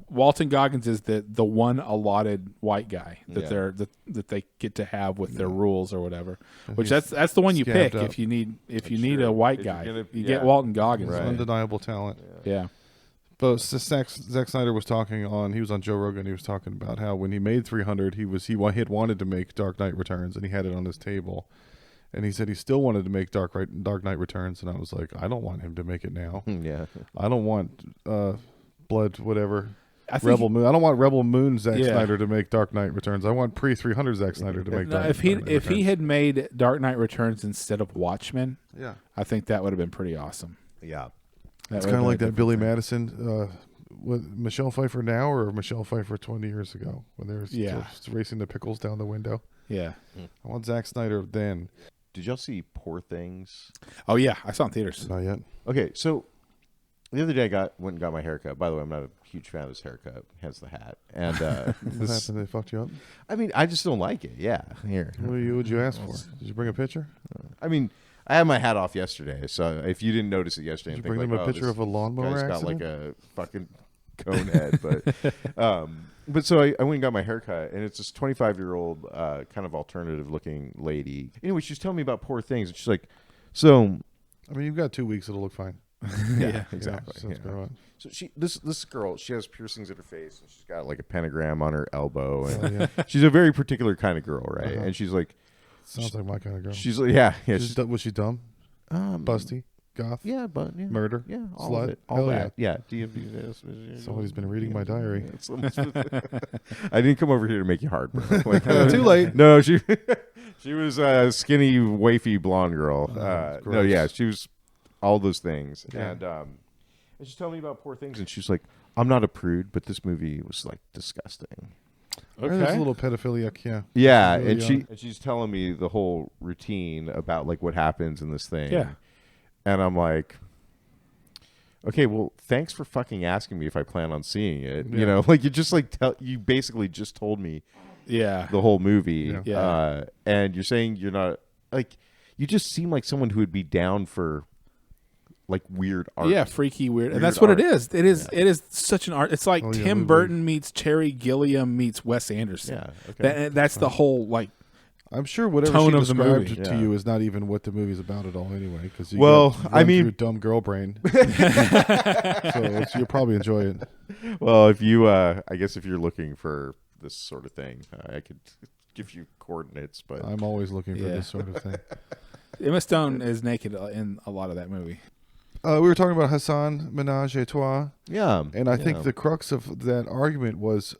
Walton Goggins is the one allotted white guy that Yeah. that they get to have with their rules or whatever. Which he's that's the one you pick scabbed up. if you need sure. a white If you're guy. gonna- You yeah. get Walton Goggins. Right. Undeniable talent. Yeah. But Zack Snyder was he was on Joe Rogan. He was talking about how when he made 300, he had wanted to make Dark Knight Returns, and he had it on his table. And he said he still wanted to make Dark Knight Returns, and I was like, I don't want him to make it now. Yeah. I don't want Blood whatever. I think Rebel Moon. I don't want Rebel Moon Zack Yeah. Snyder to make Dark Knight Returns. I want pre 300 Zack Snyder to make No, Dark if he Knight if he Returns. had made Dark Knight Returns instead of Watchmen, Yeah. I think that would have been pretty awesome. Yeah. It's kind of like that Billy Madison with Michelle Pfeiffer now or Michelle Pfeiffer 20 years ago when they were just racing the pickles down the window. Yeah. I want Zack Snyder then. Did y'all see Poor Things? Oh yeah, I saw it in theaters. Not yet. Okay, so the other day I went and got my haircut. By the way, I'm not a huge fan of this haircut. Hence the hat. And What happened? They fucked you up? I mean, I just don't like it. Yeah. Here. What'd you ask for? Did you bring a picture? I mean, I had my hat off yesterday, so if you didn't notice it yesterday, Did you and bring think them a like, picture this of a lawnmower guy's got accident? like a fucking cone head, but so I went and got my haircut, and it's this 25-year-old kind of alternative-looking lady. Anyway, she was telling me about Poor Things, and she's like, "So, I mean, you've got 2 weeks. It'll look fine. Yeah. exactly." So it's grow out. So this girl, she has piercings in her face, and she's got like a pentagram on her elbow, and Oh, yeah. she's a very particular kind of girl, right? Uh-huh. And she's like, Sounds like my kind of girl. she's like, yeah, Was she dumb? Busty? Goth? yeah, but yeah, Murder? yeah, all Slut? of it, all Hell that, yeah. Somebody's been reading my diary. I didn't come over here to make you hard, bro. Like, Too late. No, she was a skinny, wafy blonde girl. that's No, gross. yeah, she was all those things, Yeah. and she's telling me about Poor Things, and she's like, "I'm not a prude, but this movie was like disgusting." There's a little pedophiliac, yeah. Yeah, Really and young. she's telling me the whole routine about like what happens in this thing. Yeah. And I'm like, okay, well, thanks for fucking asking me if I plan on seeing it. Yeah. You know, like you just like you basically just told me Yeah. the whole movie. Yeah. Yeah. And you're saying you're not like you just seem like someone who would be down for like weird art. Yeah, freaky, weird, and Weird that's what art. it is. It is such an art. It's like Oh, yeah, Tim movie. Burton meets Terry Gilliam meets Wes Anderson. Yeah. Okay. That's the whole like. I'm sure whatever Tone she of the described movie. to Yeah. you is not even what the movie's about at all anyway. Because Well, I mean- dumb girl brain. So you'll probably enjoy it. Well, if you I guess if you're looking for this sort of thing, I could give you coordinates, but I'm always looking for Yeah. this sort of thing. Emma Stone is naked in a lot of that movie. We were talking about Hassan Minaj et Toi, yeah. and I think the crux of that argument was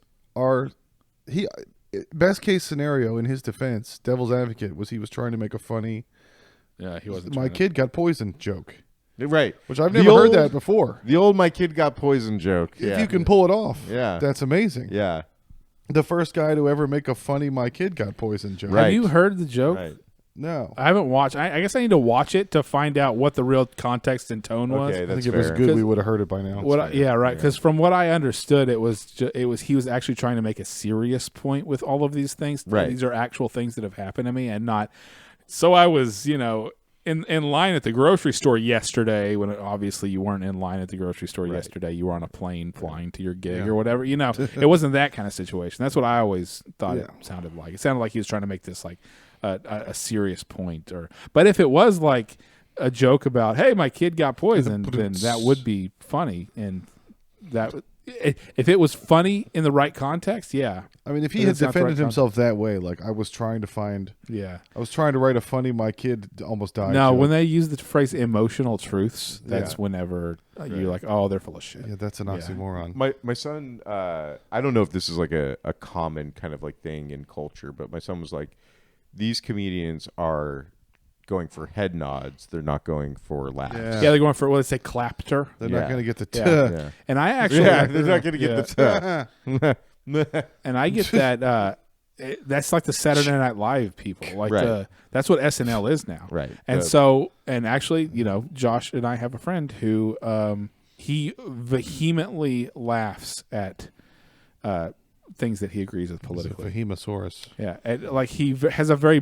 best case scenario in his defense, devil's advocate, was he was trying to make a funny Yeah, he wasn't. "my kid got poisoned" joke, Right. which I've The never heard old- that before. The old "my kid got poisoned" joke. If you can pull it off, Yeah. that's amazing. Yeah. The first guy to ever make a funny "my kid got poisoned" joke. Right. Have you heard the joke? Right. No, I haven't watched. I guess I need to watch it to find out what the real context and tone was. Okay, I that's think if it was fair. good, we 'Cause would have heard it by now. What? fair. Yeah, right. Yeah. Because from what I understood, it was he was actually trying to make a serious point with all of these things. Right. These are actual things that have happened to me, and not. So I was, in line at the grocery store yesterday. When obviously you weren't in line at the grocery store Right. yesterday, you were on a plane flying to your gig Yeah. or whatever. It wasn't that kind of situation. That's what I always thought Yeah. it sounded like. It sounded like he was trying to make this like a serious point, but if it was like a joke about, hey, my kid got poisoned, then that would be funny, and that if it was funny in the right context, yeah, I mean, if he But had it's not the defended right himself that way, like I was trying to write a funny "my kid almost died" No, joke. when they use the phrase emotional truths, that's Yeah. whenever you're like, oh, they're full of shit. yeah, that's an oxymoron. My son, I don't know if this is like a common kind of like thing in culture, but my son was like, these comedians are going for head nods. They're not going for laughs. Yeah. Yeah, they're going for what they say, clapter. They're Yeah. not going to get the Yeah. Yeah. And I actually, Yeah, they're not going to get the and I get that. That's like the Saturday Night Live people. Like Right. that's what SNL is now. Right. And so, and actually, Josh and I have a friend who he vehemently laughs at things that he agrees with politically. Behemosaurus. Yeah, and like he has a very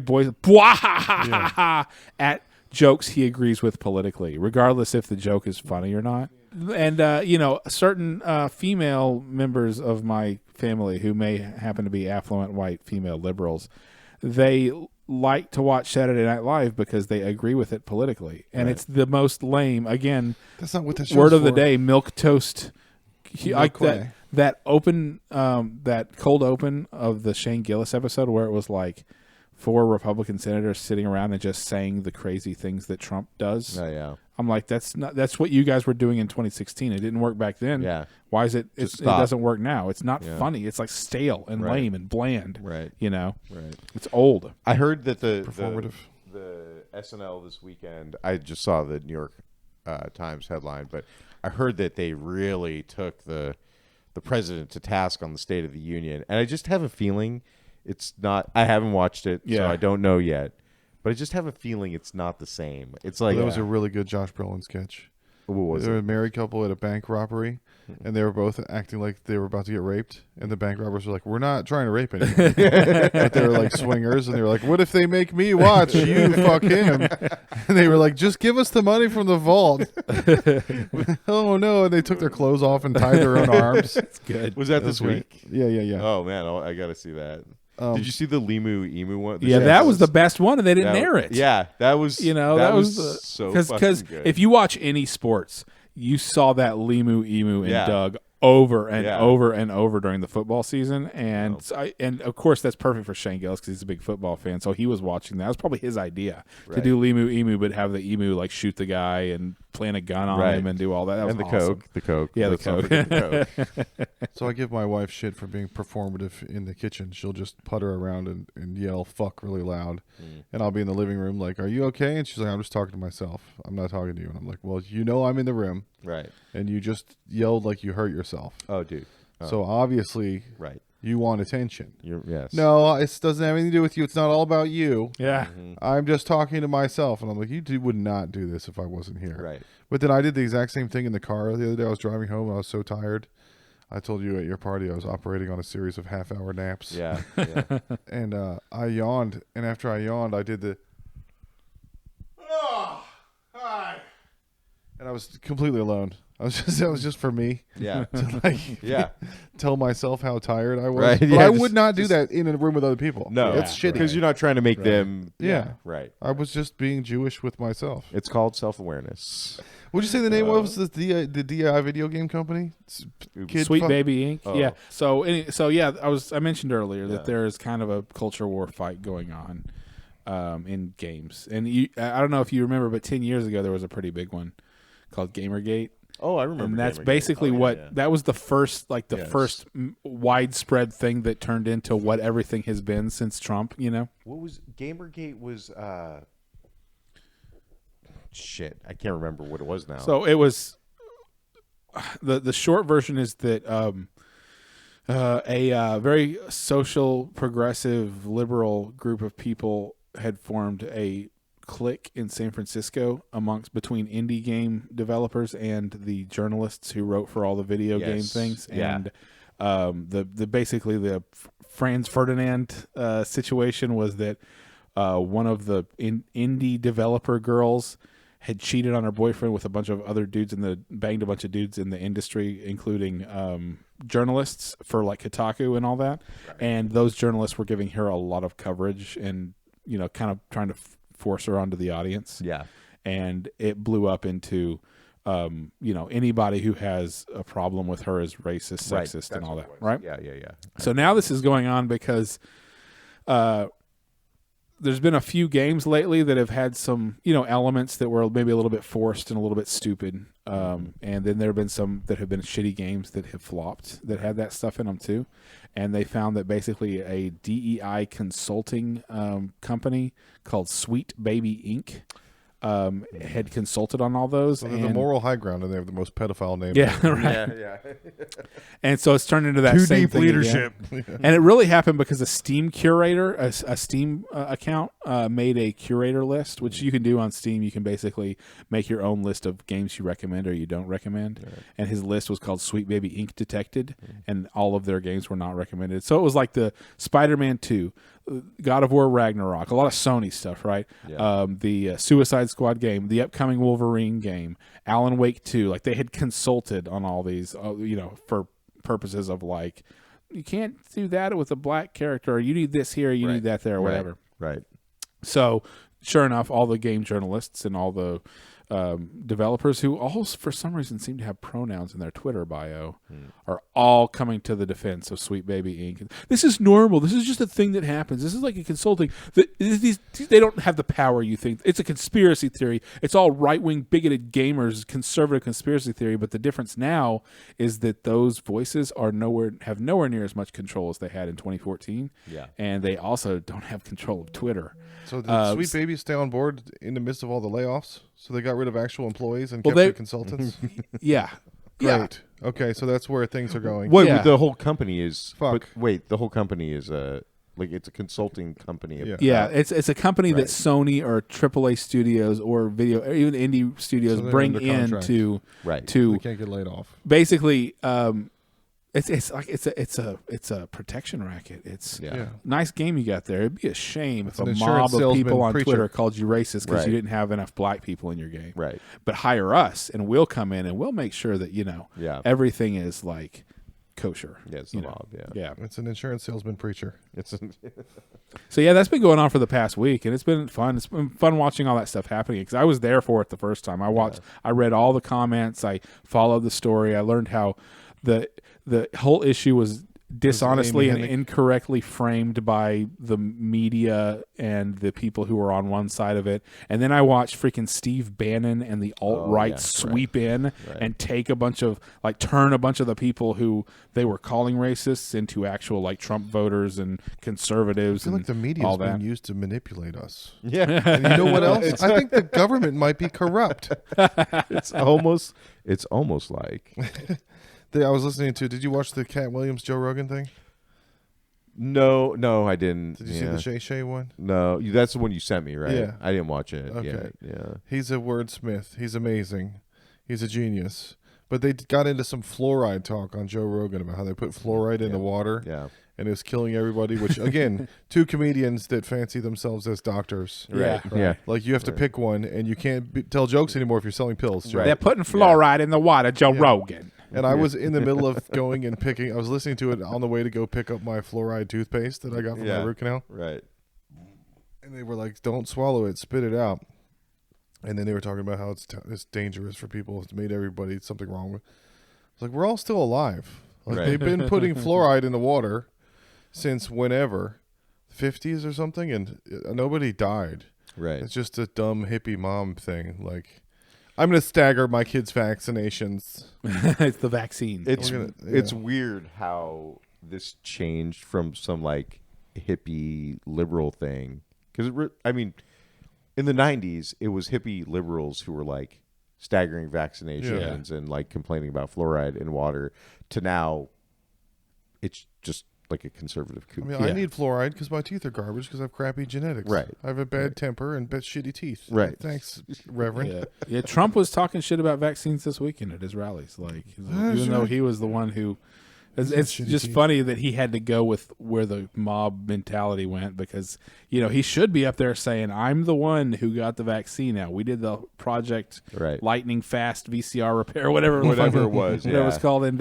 at jokes he agrees with politically, regardless if the joke is funny or not. And certain female members of my family who may happen to be affluent white female liberals, they like to watch Saturday Night Live because they agree with it politically, and it's the most lame. Again, That's not what the show's word of the for. day: milk toast. Like clay. that open, that cold open of the Shane Gillis episode where it was like 4 Republican senators sitting around and just saying the crazy things that Trump does. Oh, yeah. I'm like, that's what you guys were doing in 2016. It didn't work back then. Yeah. Why is it? It stop. doesn't work now. It's not Yeah. funny. It's like stale and Right. lame and bland. Right. Right. Right. It's old. I heard that Performative. the SNL this weekend. I just saw the New York Times headline, but I heard that they really took the president to task on the State of the Union, and I just have a feeling it's not. I haven't watched it, so Yeah. I don't know yet. But I just have a feeling it's not the same. It's like That was a really good Josh Brolin sketch. what was They were it? a married couple at a bank robbery, and they were both acting like they were about to get raped. And the bank robbers were like, "We're not trying to rape anyone." But they were like swingers, and they were like, "What if they make me watch you fuck him?" And they were like, "Just give us the money from the vault." Oh no! And they took their clothes off and tied their own arms. It's good. Was that That's this great. week? Yeah. Oh man, I got to see that. Did you see the Limu Emu one? Yeah, that was the best one, and they didn't air it. Yeah, that was. That was so because fucking good. if you watch any sports, you saw that Limu, Emu, and Yeah. Doug over and Yeah. over and over during the football season, and and of course that's perfect for Shane Gillis because he's a big football fan. So he was watching that. It was probably his idea to Right. do Limu, Emu, but have the emu like shoot the guy and plant a gun on Right. him and do all that. That was and the awesome. Coke. Yeah, the Let's not Coke. forget the Coke. So I give my wife shit for being performative in the kitchen. She'll just putter around and yell "fuck" really loud, and I'll be in the living room like, "Are you okay?" And she's like, "I'm just talking to myself. I'm not talking to you." And I'm like, "Well, I'm in the room, Right. and you just yelled like you hurt yourself. Oh, dude. Oh, So obviously right. you want attention." Yes. No, it doesn't have anything to do with you. It's not all about you. Yeah, I'm just talking to myself. And I'm like, would not do this if I wasn't here. Right. But then I did the exact same thing in the car the other day. I was driving home. I was so tired. I told you at your party I was operating on a series of half-hour naps. Yeah. Yeah. And I yawned. And after I yawned, I did the... Oh, hi. And I was completely alone. That was just for me. Yeah. To like Yeah. tell myself how tired I was. Right, But yeah, I just- would not do just- that in a room with other people. No, That's shitty. because you're not trying to make them. Yeah. Right. I was just being Jewish with myself. It's called self-awareness. Would you say the name was the DI video game company? Kid Sweet fuck- Baby Inc. Oh. Yeah. So yeah, I mentioned earlier Yeah. that there is kind of a culture war fight going on in games, and I don't know if you remember, but 10 years ago there was a pretty big one called Gamergate. Oh, I remember. And that's Gamergate. basically Oh, yeah, what yeah. that was the first Yes. first widespread thing that turned into what everything has been since Trump, What was Gamergate was shit. I can't remember what it was now. So it was the short version is that a very social, progressive, liberal group of people had formed a clique in San Francisco between indie game developers and the journalists who wrote for all the video game Yes. things. Yeah. And the basically the Franz Ferdinand situation was that one of the indie developer girls had cheated on her boyfriend with a bunch of other dudes banged a bunch of dudes in the industry, including journalists for like Kotaku and all that. Right. And those journalists were giving her a lot of coverage and, kind of trying to force her onto the audience. yeah. And it blew up into, anybody who has a problem with her is racist, Right. sexist, That's and all what that. it was. Right. Yeah. So now this is going on because there's been a few games lately that have had some, elements that were maybe a little bit forced and a little bit stupid. And then there have been some that have been shitty games that have flopped that had that stuff in them too. And they found that basically a DEI consulting company called Sweet Baby Inc. Had consulted on all those. So they're the moral high ground, and they have the most pedophile name. Yeah, right. Yeah. And so it's turned into that Too same deep thing leadership. again. And it really happened because a Steam curator, a Steam account, made a curator list, which you can do on Steam. You can basically make your own list of games you recommend or you don't recommend. Right. And his list was called Sweet Baby Inc. Detected, and all of their games were not recommended. So it was like the Spider-Man 2, God of War Ragnarok, a lot of Sony stuff, right? Yeah. The Suicide Squad game, the upcoming Wolverine game, Alan Wake 2. Like they had consulted on all these, for purposes of like, you can't do that with a black character, or you need this here, you need that there, or whatever. Right. So sure enough, all the game journalists and all the developers who all, for some reason, seem to have pronouns in their Twitter bio are all coming to the defense of Sweet Baby Inc. This is normal. This is just a thing that happens. This is like a consulting. They don't have the power you think. It's a conspiracy theory. It's all right-wing, bigoted gamers, conservative conspiracy theory. But the difference now is that those voices have nowhere near as much control as they had in 2014. Yeah. And they also don't have control of Twitter. So did Sweet Baby stay on board in the midst of all the layoffs? So they got rid of actual employees and kept the consultants? Yeah. Great. Okay, so that's where things are going. Wait, Yeah. the whole company is. Fuck. But wait, the whole company is it's a consulting company. Yeah, it's a company that Sony or AAA studios or video or even indie studios So they're bring under in contract. to They can't get laid off. basically it's a protection racket. It's Yeah. nice game you got there. It'd be a shame if an a insurance mob of people salesman on preacher. Twitter called you racist because you Right. didn't have enough black people in your game. Right. But hire us and we'll come in and we'll make sure that Yeah. everything is like kosher. Yeah, it's the mob. Yeah. It's an insurance salesman preacher. It's So yeah, that's been going on for the past week, and it's been fun. It's been fun watching all that stuff happening because I was there for it the first time. I read all the comments, I followed the story, I learned how the whole issue was dishonestly and Hennig. incorrectly framed by the media and the people who were on one side of it. And then I watched freaking Steve Bannon and the alt-right sweep in and take turn a bunch of the people who they were calling racists into actual like Trump voters and conservatives. I feel and like the media all is that. being used to manipulate us. yeah. And you know what else? I think the government might be corrupt. It's almost like I was listening to, did you watch the Cat Williams, Joe Rogan thing? no, I didn't. Did you see the Shay Shay one? No, that's the one you sent me, right? Yeah. I didn't watch it. Okay. Yeah. He's a wordsmith. He's amazing. He's a genius. But they got into some fluoride talk on Joe Rogan about how they put fluoride in the water. Yeah. And it was killing everybody, which, again, two comedians that fancy themselves as doctors. Yeah. Yeah. Like, you have to pick one, and you can't tell jokes anymore if you're selling pills. Joe. They're putting fluoride in the water, Joe Rogan. And I was in the middle of going and I was listening to it on the way to go pick up my fluoride toothpaste that I got from my root canal. Right. And they were like, don't swallow it, spit it out. And then they were talking about how it's dangerous for people. It's made everybody something wrong with. It's like, we're all still alive. Like, Right. they've been putting fluoride in the water since whenever, 50s or something, and nobody died. Right. It's just a dumb hippie mom thing. Like, I'm going to stagger my kids' vaccinations. It's the vaccine. It's weird how this changed from some like hippie liberal thing because in the 90s it was hippie liberals who were like staggering vaccinations and like complaining about fluoride in water to now it's just like a conservative coup. I mean, I need fluoride because my teeth are garbage because I have crappy genetics. Right. I have a bad temper and shitty teeth. Right. Thanks, Reverend. Yeah. Trump was talking shit about vaccines this weekend at his rallies. Like, even though he was the one who, it's just funny that he had to go with where the mob mentality went because he should be up there saying, "I'm the one who got the vaccine out. We did the Project Lightning Fast VCR repair, whatever it was, whatever it was called." And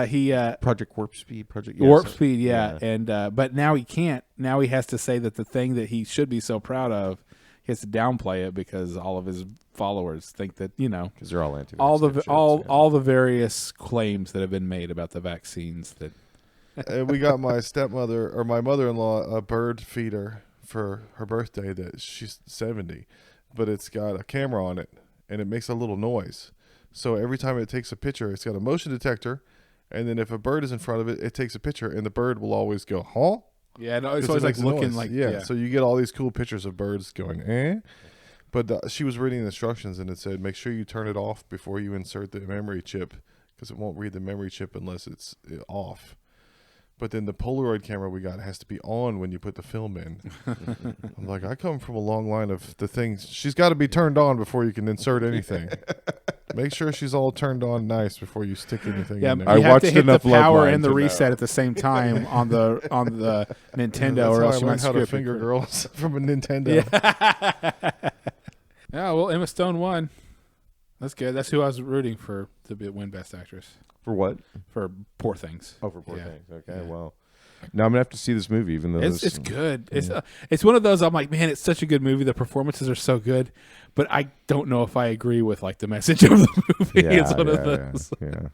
he Project Warp Speed, Warp Speed, yeah. And but now he can't. Now he has to say that the thing that he should be so proud of, he has to downplay it because all of his followers think that because they're all anti. all the various claims that have been made about the vaccines that And we got my stepmother or my mother-in-law a bird feeder for her birthday that she's 70, but it's got a camera on it and it makes a little noise. So every time it takes a picture, it's got a motion detector, and then if a bird is in front of it, it takes a picture, and the bird will always go, huh? Yeah, no, it's 'Cause always it like makes a looking noise. like yeah. So you get all these cool pictures of birds going, eh? But she was reading the instructions, and it said, make sure you turn it off before you insert the memory chip, because it won't read the memory chip unless it's off. But then the Polaroid camera we got has to be on when you put the film in. I'm like, I come from a long line of the things. She's got to be turned on before you can insert anything. Make sure she's all turned on nice before you stick anything Yeah, in you there. I have watched to hit the enough Love power Line and the to know. reset at the same time on the Nintendo, That's or how else I you might learned how screw to up your finger career. girls from a Nintendo. Yeah, well, Emma Stone won. That's good. That's who I was rooting for to win Best Actress For what? for Poor Things. Oh, for Poor Yeah. Things. Okay, Yeah. well. Now I'm going to have to see this movie, even though It's good. It's one of those. I'm like, man, it's such a good movie. The performances are so good, but I don't know if I agree with like the message of the movie. It's one of those. Yeah.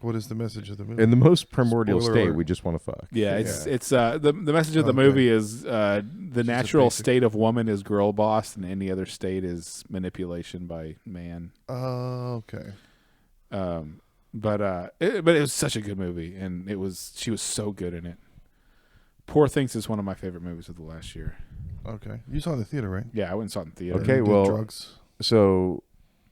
What is the message of the movie? In the most primordial Spoiler state, alert. we just want to fuck. Yeah, it's the message of the Okay. movie is the natural basic- state of woman is girl boss, and any other state is manipulation by man. Oh, okay. But it was such a good movie, and she was so good in it. Poor Things is one of my favorite movies of the last year. Okay. You saw it in the theater, right? Yeah, I went and saw it in theater. Okay, You did well- drugs. So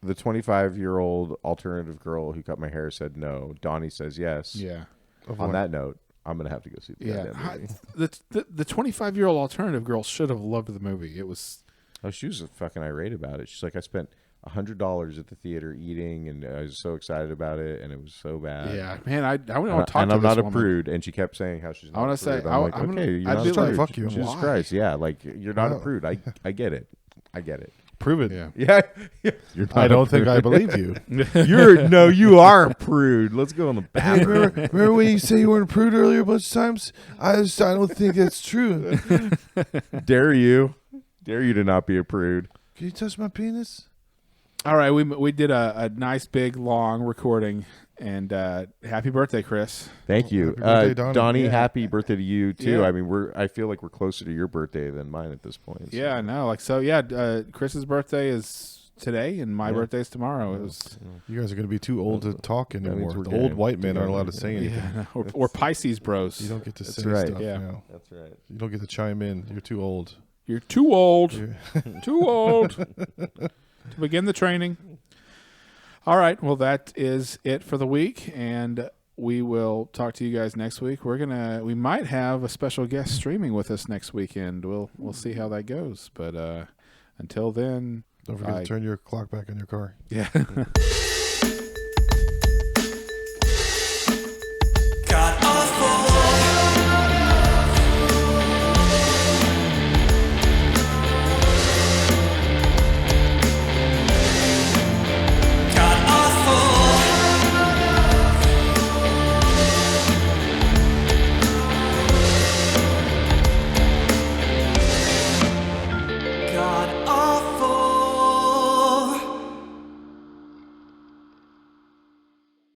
the 25-year-old alternative girl who cut my hair said no. Donnie says yes. Yeah. Of On what? that note, I'm going to have to go see the Yeah, goddamn movie. the 25-year-old alternative girl should have loved the movie. It was Oh, she was fucking irate about it. She's like, I spent $100 at the theater eating, and I was so excited about it, and it was so bad. yeah, man. I want And, to talk and to I'm this not a woman. prude, and she kept saying how she's not I wanna a say, prude. I'm like, I'm gonna- okay, you're I'd not be a like, prude. fuck you. Jesus Why? Christ, yeah, like you're not a Wow. prude. I get it. I get it. Prove it. Yeah. Yeah, you're not I a don't think I prude. believe you. You are a prude. Let's go on the bathroom. remember when you say you weren't a prude earlier a bunch of times? I don't think that's true. Dare you to not be a prude. Can you touch my penis? All right, we did a nice big long recording, and happy birthday, Chris. Thank you, Happy birthday, Donnie. Donnie. Yeah. Happy birthday to you too. Yeah. I mean, I feel like we're closer to your birthday than mine at this point. so. Yeah, I know. Like so, yeah. Chris's birthday is today, and my Yeah. birthday is tomorrow. It was You guys are going to be too old to talk means anymore. we're The old gay white men aren't together. allowed to say anything. yeah, or Pisces bros. You don't get to That's say right. stuff Yeah. now. That's right. You don't get to chime in. You're too old. You're too old. You're- Too old to begin the training. All right. Well, that is it for the week, and we will talk to you guys next week. We might have a special guest streaming with us next weekend. We'll see how that goes. But until then, Don't forget Bye. to turn your clock back on your car. yeah.